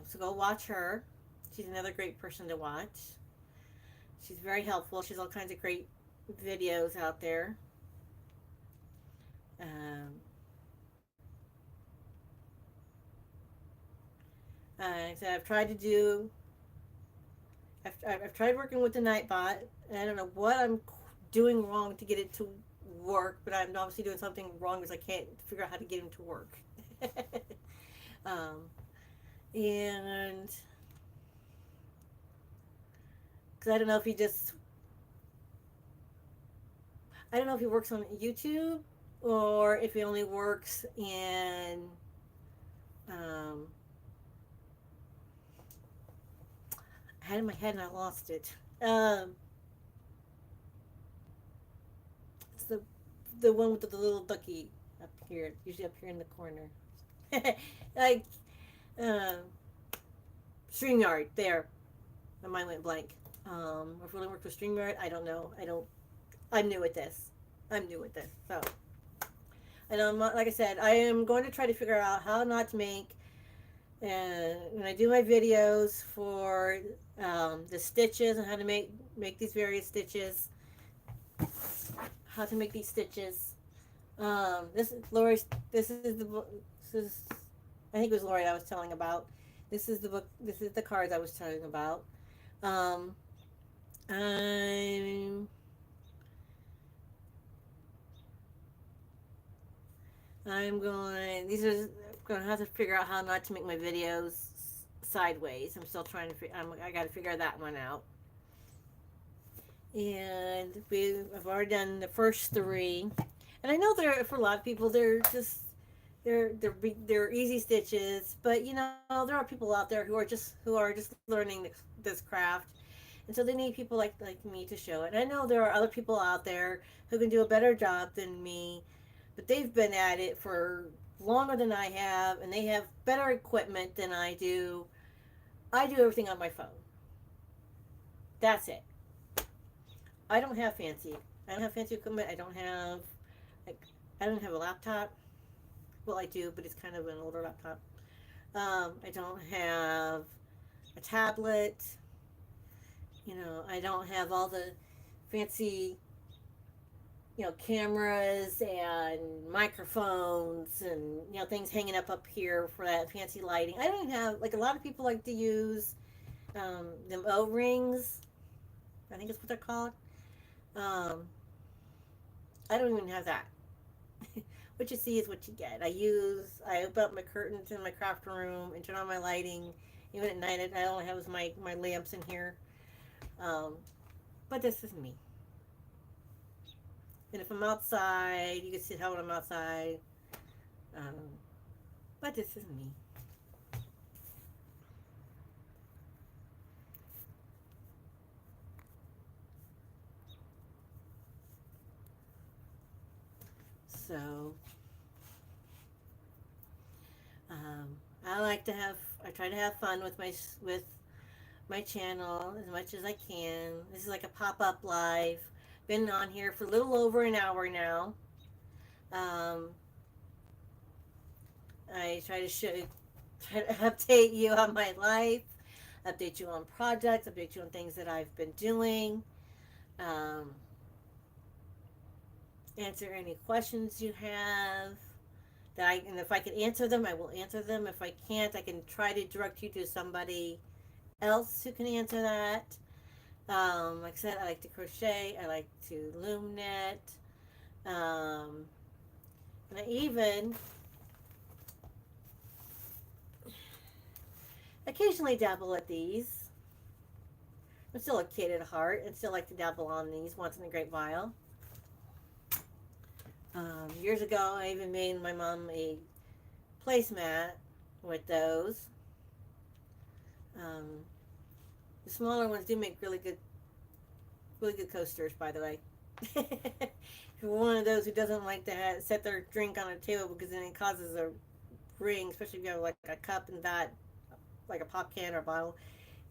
So go watch her. She's another great person to watch. She's very helpful. She's all kinds of great videos out there. So I've tried to do. I've tried working with the Nightbot. And I don't know what I'm doing wrong to get it to work, but I'm obviously doing something wrong because I can't figure out how to get him to work. um, and because I don't know if he works on YouTube or if he only works in, um, I had it in my head and I lost it. It's the one with the little ducky up here, usually up here in the corner. Like, um, StreamYard, there. My mind went blank. If it really worked with StreamYard, I don't know. I'm new at this. I'm new at this. So, and like I said, I am going to try to figure out how not to make, when I do my videos for the stitches and how to make these various stitches, how to make these stitches. This is Lori's. This is the book. This is, I think it was Lori I was telling about. This is the book. This is the cards I was telling about. Um, I'm I'm going. These are going to have to figure out how not to make my videos sideways. I'm still trying to. I got to figure that one out. And I've already done the first three, and I know for a lot of people they're easy stitches, but there are people out there who are just learning this craft, and so they need people like me to show it. And I know there are other people out there who can do a better job than me, but they've been at it for longer than I have, and they have better equipment than I do. I do everything on my phone. That's it. I don't have fancy. I don't have fancy equipment. Like I don't have a laptop. Well, I do, but it's kind of an older laptop. I don't have a tablet. I don't have all the fancy, cameras and microphones and things hanging up here for that fancy lighting. I don't have, like, a lot of people like to use them O rings. I think that's what they're called. Um, I don't even have that. What you see is what you get. I open up my curtains in my craft room and turn on my lighting. Even at night, I only have my lamps in here. Um, but this is me. And if I'm outside, you can see how when I'm outside. Um, but this is me. So, um, I try to have fun with my channel as much as I can. This is like a pop-up live. Been on here for a little over an hour now. Um, I try to update you on my life, update you on projects, update you on things that I've been doing, um, answer any questions you have. And if I can answer them, I will answer them. If I can't, I can try to direct you to somebody else who can answer that. Like I said, I like to crochet. I like to loom knit. Um, and I even occasionally dabble at these. I'm still a kid at heart and still like to dabble on these once in a great while. Years ago, I even made my mom a placemat with those. Um, the smaller ones do make really good coasters, by the way. If you're one of those who doesn't like to set their drink on a table because then it causes a ring, especially if you have like a cup and that, like a pop can or a bottle,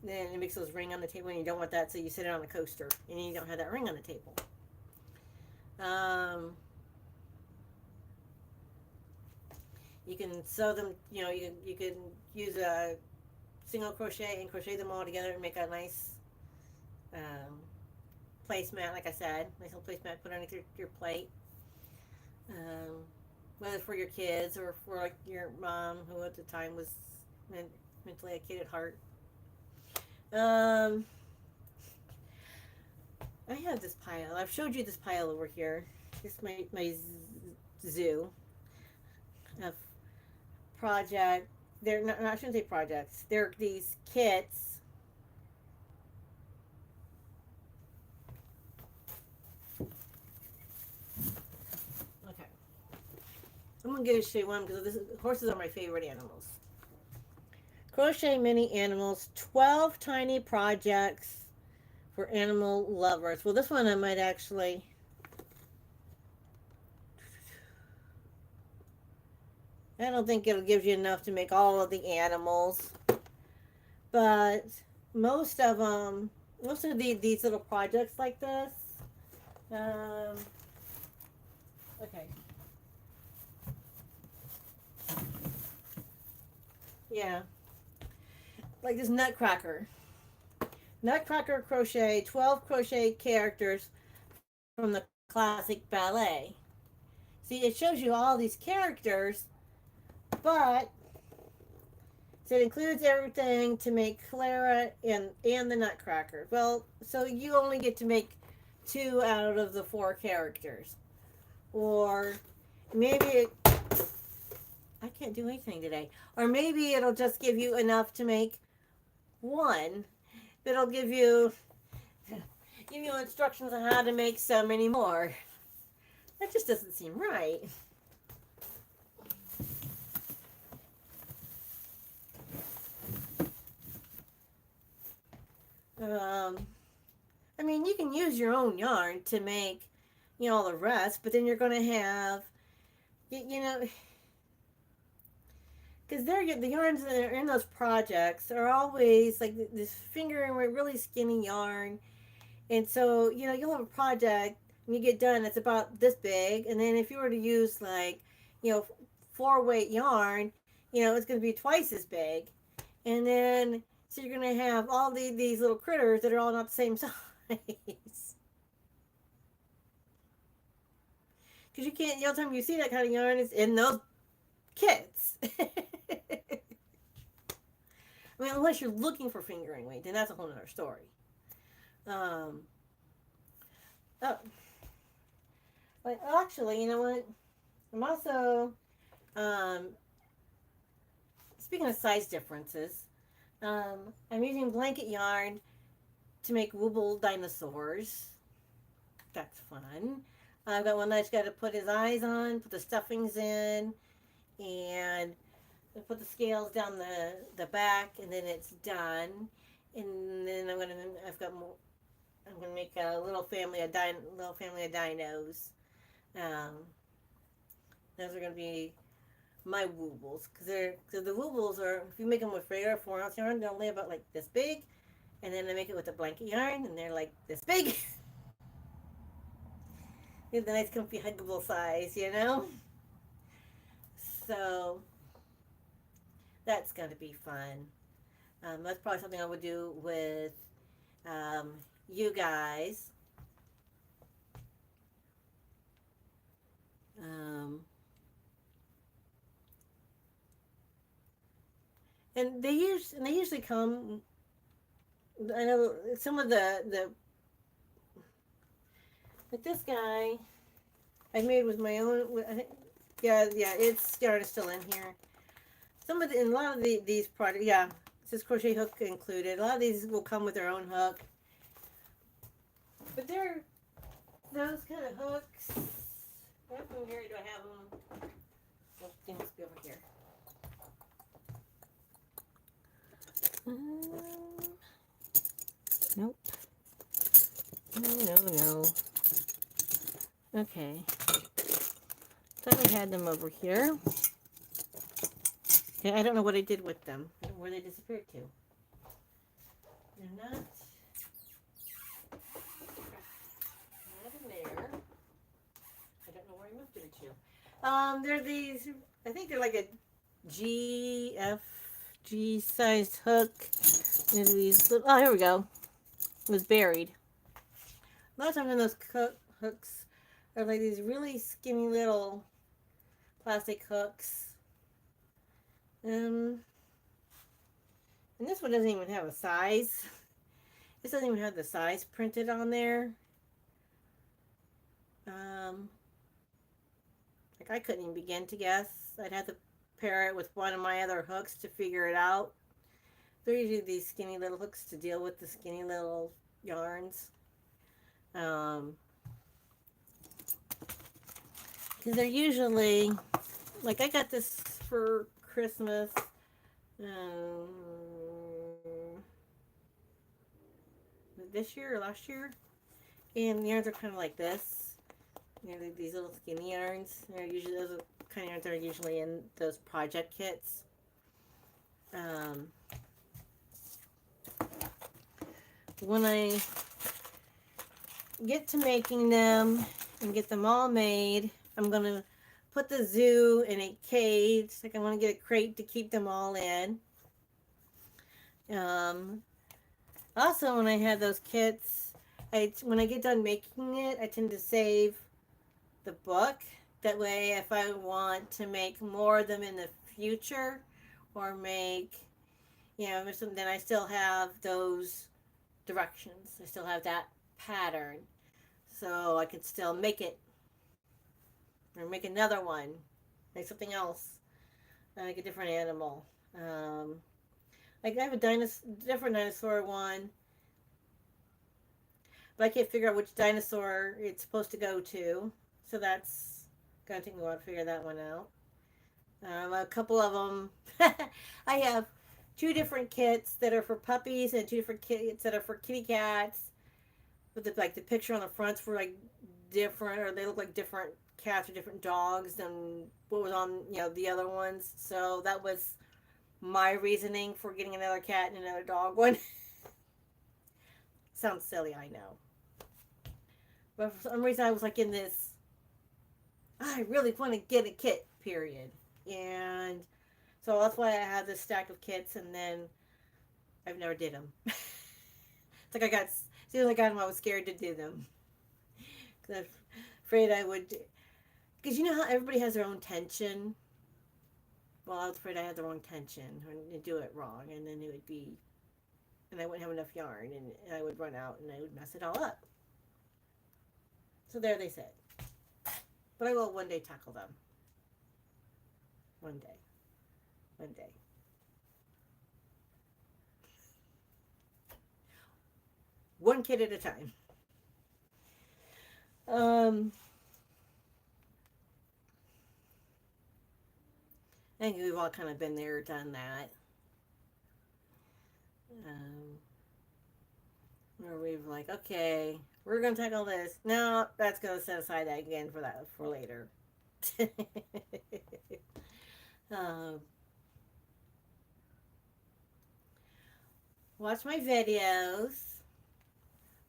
then it makes those ring on the table and you don't want that, so you sit it on a coaster and you don't have that ring on the table. You can sew them, you can use a single crochet and crochet them all together and make a nice placemat, like I said, nice little placemat, put underneath your plate. Whether for your kids or for like your mom, who at the time was mentally a kid at heart. Um, I have this pile. I've showed you this pile over here. It's my zoo of project. They're not, I shouldn't say projects. They're these kits. Okay. I'm going to show you one because horses are my favorite animals. Crochet Mini Animals, 12 tiny projects for animal lovers. Well, this one I might actually. I don't think it'll give you enough to make all of the animals, but most of them, most of these little projects like this. Um, okay. Yeah, like this Nutcracker. Nutcracker crochet 12 crochet characters from the classic ballet. See, it shows you all these characters, but so it includes everything to make Clara and the Nutcracker. Well, so you only get to make two out of the four characters, or maybe I can't do anything today, or maybe it'll just give you enough to make one. It'll give you instructions on how to make so many more. That just doesn't seem right. Um, I mean, you can use your own yarn to make, all the rest, but then you're going to have, you know, because the yarns that are in those projects are always like this fingering with really skinny yarn, and so you'll have a project when you get done it's about this big, and then if you were to use like, 4 weight yarn, it's going to be twice as big, and then so you're going to have all these little critters that are all not the same size. Because you can't, the only time you see that kind of yarn is in those kits. I mean, unless you're looking for fingering weight, then that's a whole other story. Um, oh, like actually, you know what? I'm also, um, speaking of size differences, I'm using blanket yarn to make Wooble dinosaurs. That's fun. I've got one that's got to put his eyes on, put the stuffings in, and put the scales down the back, and then it's done. And then I'm gonna make a little family of dinos. Um, those are gonna be my woobles because the woobles are, if you make them with regular 4 ounce yarn, they're only about like this big, and then I make it with the blanket yarn, and they're like this big. It's a nice, comfy, huggable size. So that's gonna be fun. That's probably something I would do with um, you guys. Um, and they usually come. I know some of the like this guy I made with my own. I think, yeah, its yarn is still in here. A lot of these products, yeah, it says crochet hook included. A lot of these will come with their own hook, but they're those kind of hooks. Where do I have them? Oh, they must be over here. Nope. No. Okay. Thought I had them over here. Okay, I don't know what I did with them. I don't know where they disappeared to. They're not in there. I don't know where I moved them to. They're these. I think they're like a GFG sized hook. There's these little, oh, here we go. It was buried. A lot of times in those hooks are like these really skinny little plastic hooks. And this one doesn't even have a size. This doesn't even have the size printed on there. like I couldn't even begin to guess. I'd have to pair it with one of my other hooks to figure it out. They're usually these skinny little hooks to deal with the skinny little yarns. Um, because they're usually, like I got this for Christmas. Um, this year or last year, and the yarns are kind of like this. You know, these little skinny yarns. They're usually those are kind of yarns that are usually in those project kits. Um, when I get to making them and get them all made, I'm gonna put the zoo in a cage. Like I want to get a crate to keep them all in. Um, Also, when I have those kits, when I get done making it, I tend to save the book. That way, if I want to make more of them in the future, or make, you know, then I still have those directions. I still have that pattern, so I could still make it, or make another one, make something else, like a different animal. Like I have a different dinosaur one, but I can't figure out which dinosaur it's supposed to go to. So that's gonna take me a while to figure that one out. A couple of them, I have two different kits that are for puppies and two different kits that are for kitty cats. With the picture on the fronts for like different, or they look like different cats or different dogs than what was on the other ones. So that was my reasoning for getting another cat and another dog one. Sounds silly, I know. But for some reason I was like in this, I really want to get a kit, period. And so that's why I have this stack of kits, and then I've never did them. It's like as soon as I got them, I was scared to do them. Because I'm afraid I would, because you know how everybody has their own tension? Well, I was afraid I had the wrong tension, or do it wrong, and then it would be, and I wouldn't have enough yarn, and I would run out, and I would mess it all up. So there they sit. But I will one day tackle them. One day. One day. One kid at a time. I think we've all kind of been there, done that. Where we've like, okay, we're gonna tackle this. No, that's gonna set aside that again for later. um, Watch my videos.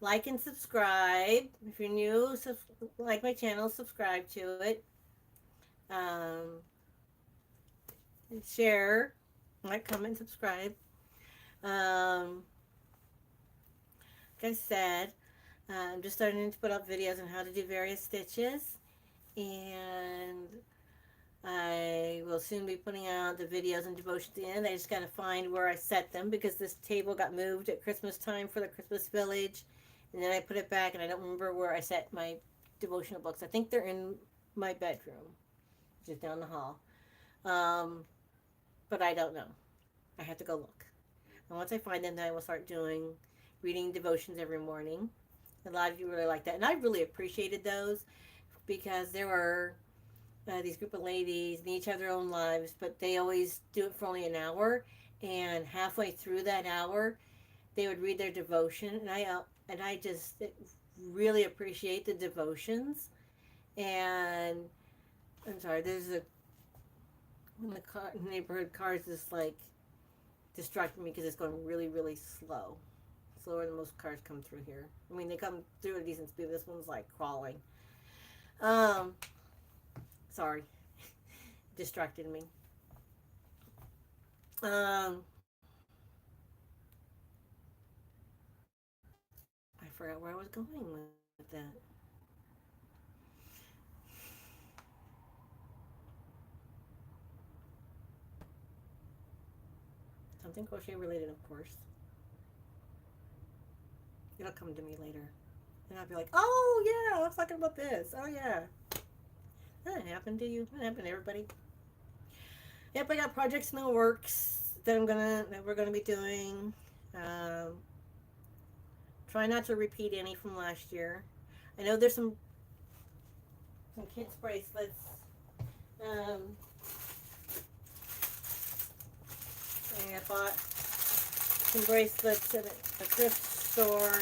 Like and subscribe. If you're new, like my channel, subscribe to it. Share, like, comment, subscribe. Like I said, I'm just starting to put up videos on how to do various stitches, and I will soon be putting out the videos and devotions at the end. I just got to find where I set them, because this table got moved at Christmas time for the Christmas village, and then I put it back, and I don't remember where I set my devotional books. I think they're in my bedroom, just down the hall. But I don't know. I have to go look. And once I find them, then I will start doing reading devotions every morning. A lot of you really like that, and I really appreciated those, because there were these group of ladies, and they each have their own lives, but they always do it for only an hour, and halfway through that hour they would read their devotion, and I just really appreciate the devotions. And I'm sorry, there's when the neighborhood car is just like distracting me, because it's going really, really slow, slower than most cars come through here. I mean, they come through at a decent speed. This one's like crawling. Sorry, distracted me. I forgot where I was going with that. Something crochet related, of course. It'll come to me later. And I'd be like, oh yeah, I was talking about this. Oh yeah. That happened to you. That happened to everybody. Yep, I got projects in the works that we're gonna be doing. Um, Try not to repeat any from last year. I know there's some kids bracelets. Um, I bought some bracelets at a thrift store,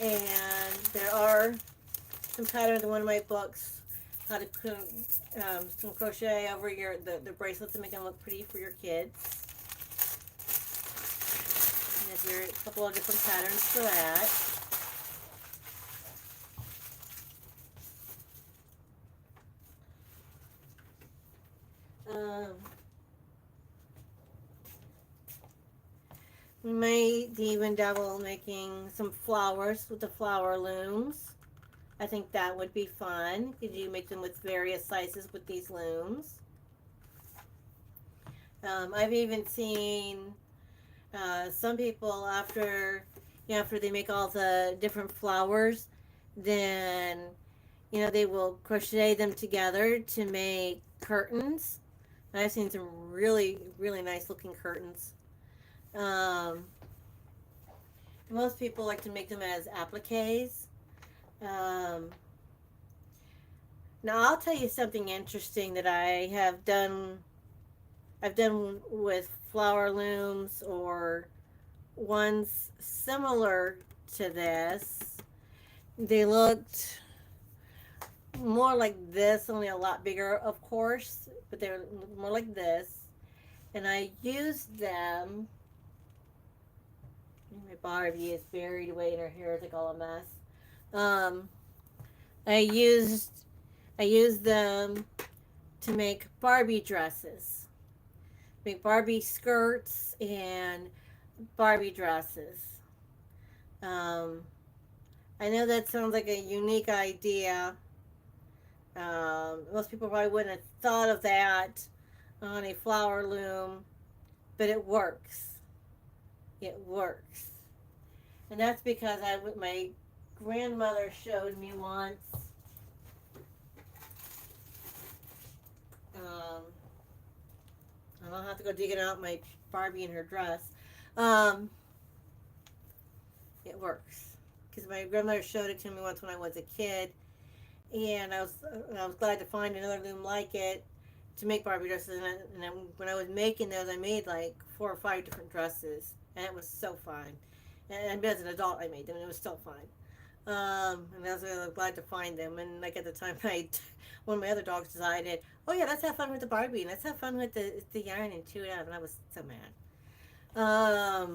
and there are some patterns in one of my books how to some crochet over the bracelets to make them look pretty for your kids. And there's a couple of different patterns for that. Um, we may even dabble making some flowers with the flower looms. I think that would be fun. Could you make them with various sizes with these looms? I've even seen some people after they make all the different flowers, then they will crochet them together to make curtains. And I've seen some really really nice looking curtains. Um, Most people like to make them as appliques. Um, Now I'll tell you something interesting that I've done with flower looms or ones similar to this. They looked more like this, only a lot bigger, of course, but they're more like this. And I used them. My Barbie is buried away in her hair. It's like all a mess. Um, I used I used them to make Barbie dresses, make Barbie skirts and Barbie dresses. Um, I know that sounds like a unique idea. Most people probably wouldn't have thought of that on a flower loom, but it works. It works. And that's because my grandmother showed me once. Um, I don't have to go digging out my Barbie in her dress. Um, it works because my grandmother showed it to me once when I was a kid, and I was glad to find another loom like it to make Barbie dresses. When I was making those, I made like 4 or 5 different dresses, and it was so fun. And as an adult, I made them, and it was still fun. And I was really glad to find them. And like at the time, one of my other dogs decided, oh yeah, let's have fun with the Barbie, and let's have fun with the yarn and chew it up. And I was so mad. I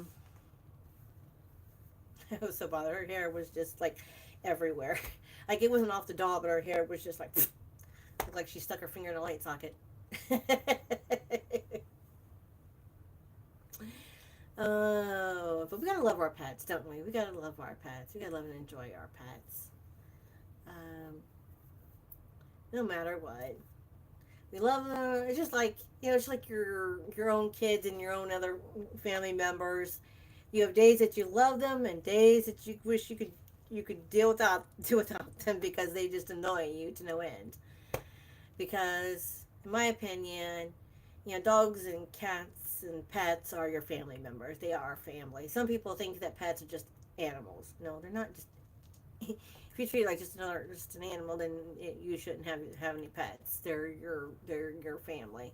was so bothered. Her hair was just like everywhere. Like it wasn't off the doll, but her hair was just like looked like she stuck her finger in a light socket. Oh, but we gotta love our pets, don't we? We gotta love our pets. We gotta love and enjoy our pets. Um, no matter what, we love them. It's just like it's like your own kids and your own other family members. You have days that you love them and days that you wish you could do without them because they just annoy you to no end. Because in my opinion, dogs and cats and pets are your family members. They are family. Some people think that pets are just animals. No, they're not just. If you treat it like just an animal, then you shouldn't have any pets. They're your family.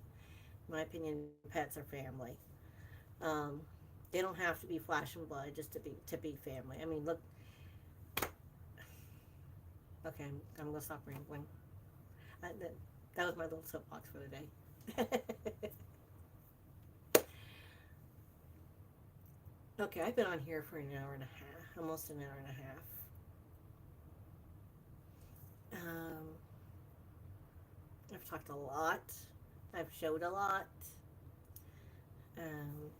In my opinion, pets are family. Um, they don't have to be flesh and blood just to be family. I mean, look. Okay, I'm gonna stop rambling. That was my little soapbox for the day. Okay, I've been on here for an hour and a half, almost an hour and a half. I've talked a lot. I've showed a lot. Um,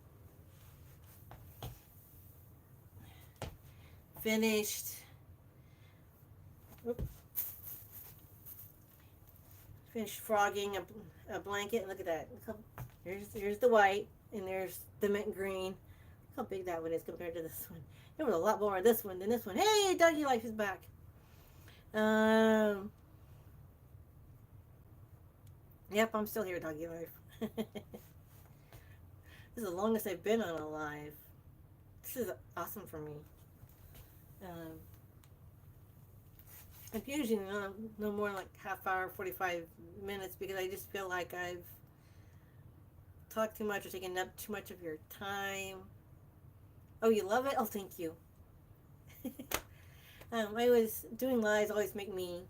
Finished. Oops, finished frogging a blanket. Look at that. Here's the white, and there's the mint green. how big that one is compared to this one. There was a lot more of this one than this one. Hey, Doggy Life is back. Yep, I'm still here, Doggy Life. This is the longest I've been on a live. This is awesome for me. Um, I'm usually no more than like half hour, 45 minutes because I just feel like I've talked too much or taken up too much of your time. Oh, you love it? Oh, thank you. I was doing lives always make me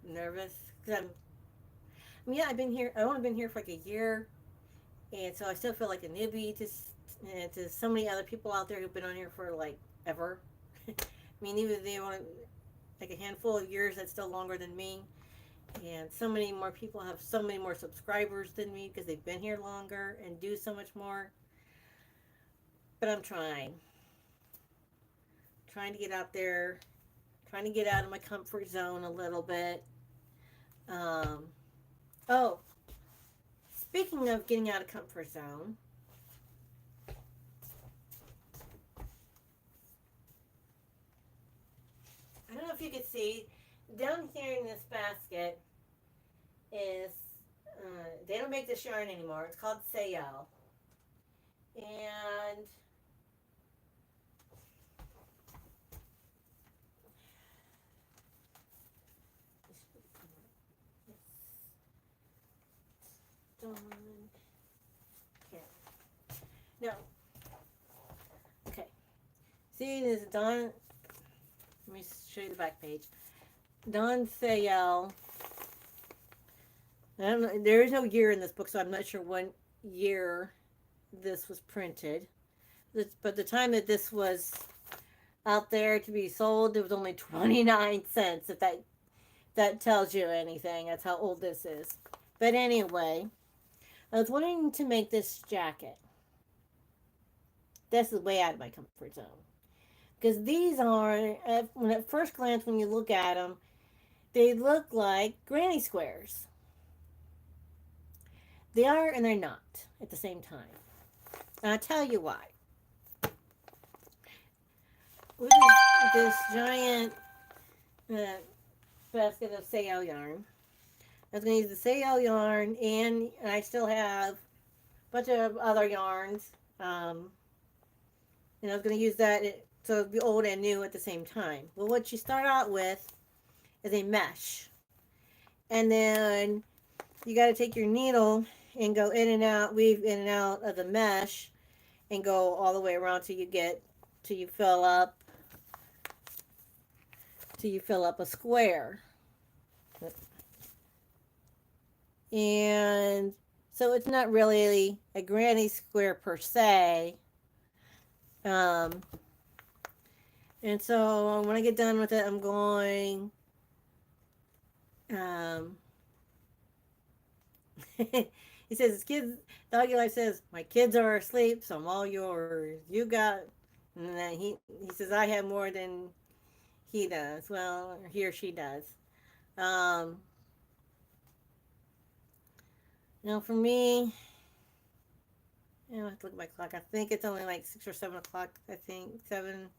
nervous because yeah, I've been here. I've only been here for like a year, and so I still feel like a newbie to so many other people out there who've been on here for like ever. I mean, even if they want like a handful of years, that's still longer than me. And so many more people have so many more subscribers than me because they've been here longer and do so much more. But I'm trying to get out there, trying to get out of my comfort zone a little bit. Oh, speaking of getting out of comfort zone, I don't know if you could see down here in this basket is they don't make this yarn anymore. It's called Sayal, and here. No. Okay. See, this is Dawn. Let me show you the back page. Dawn Sayal. I don't know. There is no year in this book, so I'm not sure when year this was printed. But the time that this was out there to be sold, it was only 29 cents. If that tells you anything, that's how old this is. But anyway, I was wanting to make this jacket. This is way out of my comfort zone. Because these are, at first glance, when you look at them, they look like granny squares. They are and they're not at the same time. And I'll tell you why. With this giant basket of Sayal yarn, I was going to use the Sayal yarn, and I still have a bunch of other yarns. And I was going to use that, so it'd be old and new at the same time. Well, what you start out with is a mesh. And then you got to take your needle and go in and out, weave in and out of the mesh, and go all the way around till you fill up a square. And so it's not really a granny square per se. And so when I get done with it, I'm going he says, kids, Doggy Life says, my kids are asleep, so I'm all yours. You got, and then he says, I have more than he does. Well, he or she does. Now for me, I have to look at my clock. I think it's only like 6 or 7 o'clock. I think 7.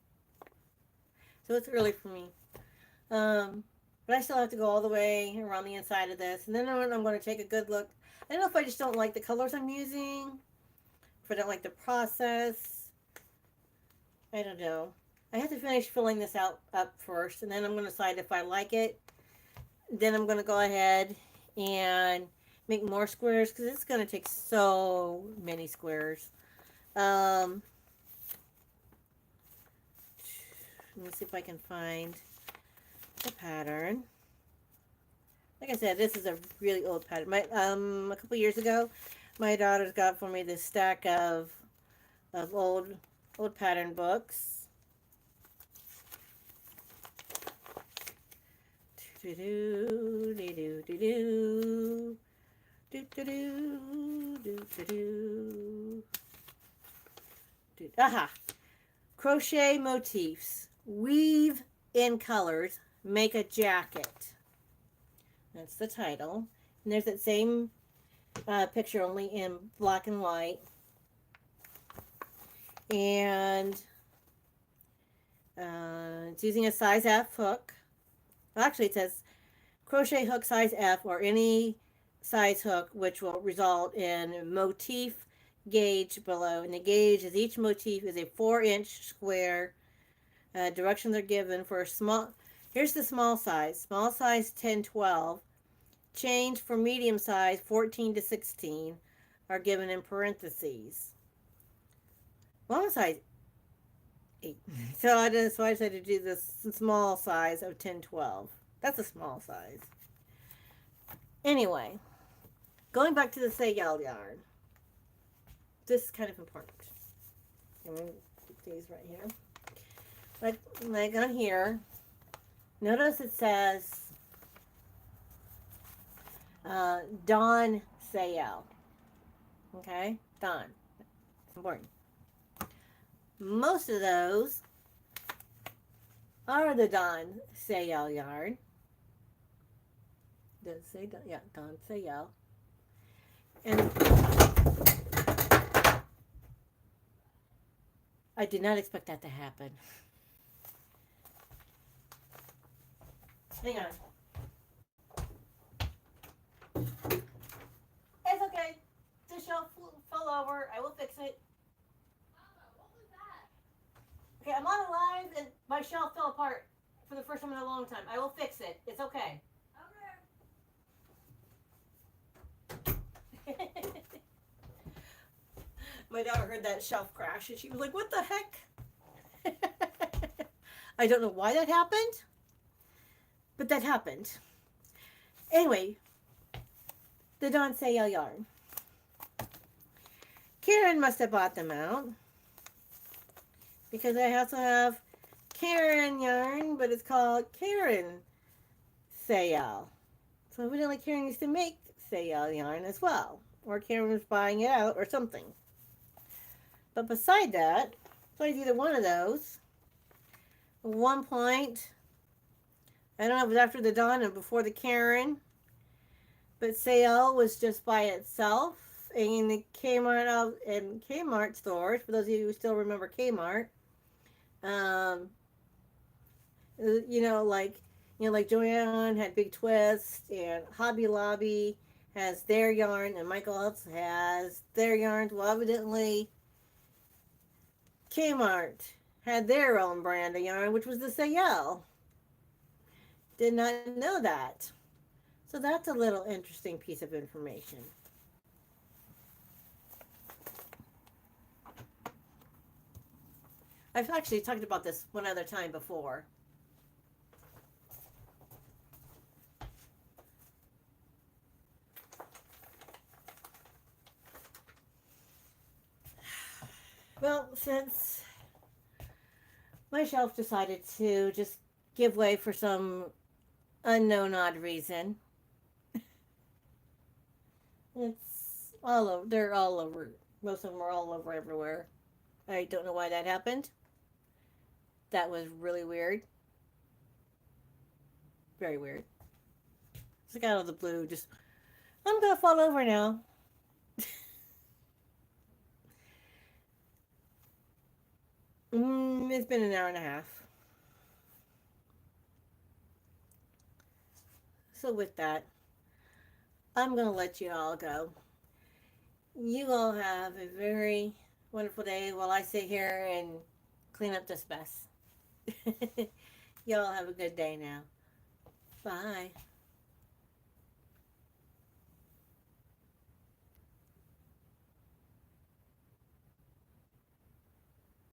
So it's early for me. But I still have to go all the way around the inside of this. And then I'm going to take a good look. I don't know if I just don't like the colors I'm using. If I don't like the process. I don't know. I have to finish filling this up first. And then I'm going to decide if I like it. Then I'm going to go ahead and make more squares. Because it's going to take so many squares. Let me see if I can find the pattern. Like I said, this is a really old pattern. A couple years ago, my daughters got for me this stack of old pattern books. Aha! Crochet motifs. Weave in colors. Make a jacket. That's the title. And there's that same picture, only in black and white. And it's using a size F hook. Well, actually, it says crochet hook size F or any size hook, which will result in motif gauge below. And the gauge is each motif is a 4-inch square. Directions are given for a small. Here's the small size. Small size 10, 12. Change for medium size 14 to 16 are given in parentheses. Long size 8. So I decided to do this small size of 10, 12. That's a small size. Anyway, going back to the Sayal yarn. This is kind of important. I'm going to put these right here. Like on here, notice it says Dawn Sayal. Okay? Dawn. It's important. Most of those are the Dawn Sayal yarn. Does it say Dawn? Yeah, Dawn Sayal. And I did not expect that to happen. Hang on. It's okay. The shelf fell over. I will fix it. Mama, what was that? Okay, I'm on a live and my shelf fell apart for the first time in a long time. I will fix it. It's okay. Okay. My daughter heard that shelf crash and she was like, what the heck? I don't know why that happened, but that happened. Anyway, the Dawn Sayal yarn. Karen must have bought them out because I also have Karen yarn, but it's called Karen Sayal. So evidently Karen used to make Sayal yarn as well, or Karen was buying it out or something. But beside that, besides either one of those, at one point, I don't know if it was after the Dawn and before the Karen, but Sayal was just by itself in the Kmart and Kmart stores. For those of you who still remember Kmart, like Joanne had Big Twist, and Hobby Lobby has their yarn, and Michael's has their yarns. Well, evidently, Kmart had their own brand of yarn, which was the Sayal. Did not know that. So that's a little interesting piece of information. I've actually talked about this one other time before. Well, since my shelf decided to just give way for some unknown odd reason, it's all over. They're all over. Most of them are all over everywhere. I don't know why that happened. That was really weird. Very weird. Just out of the blue, just, I'm gonna fall over now. It's been an hour and a half. So with that, I'm going to let you all go. You all have a very wonderful day while I sit here and clean up this mess. Y'all have a good day now. Bye.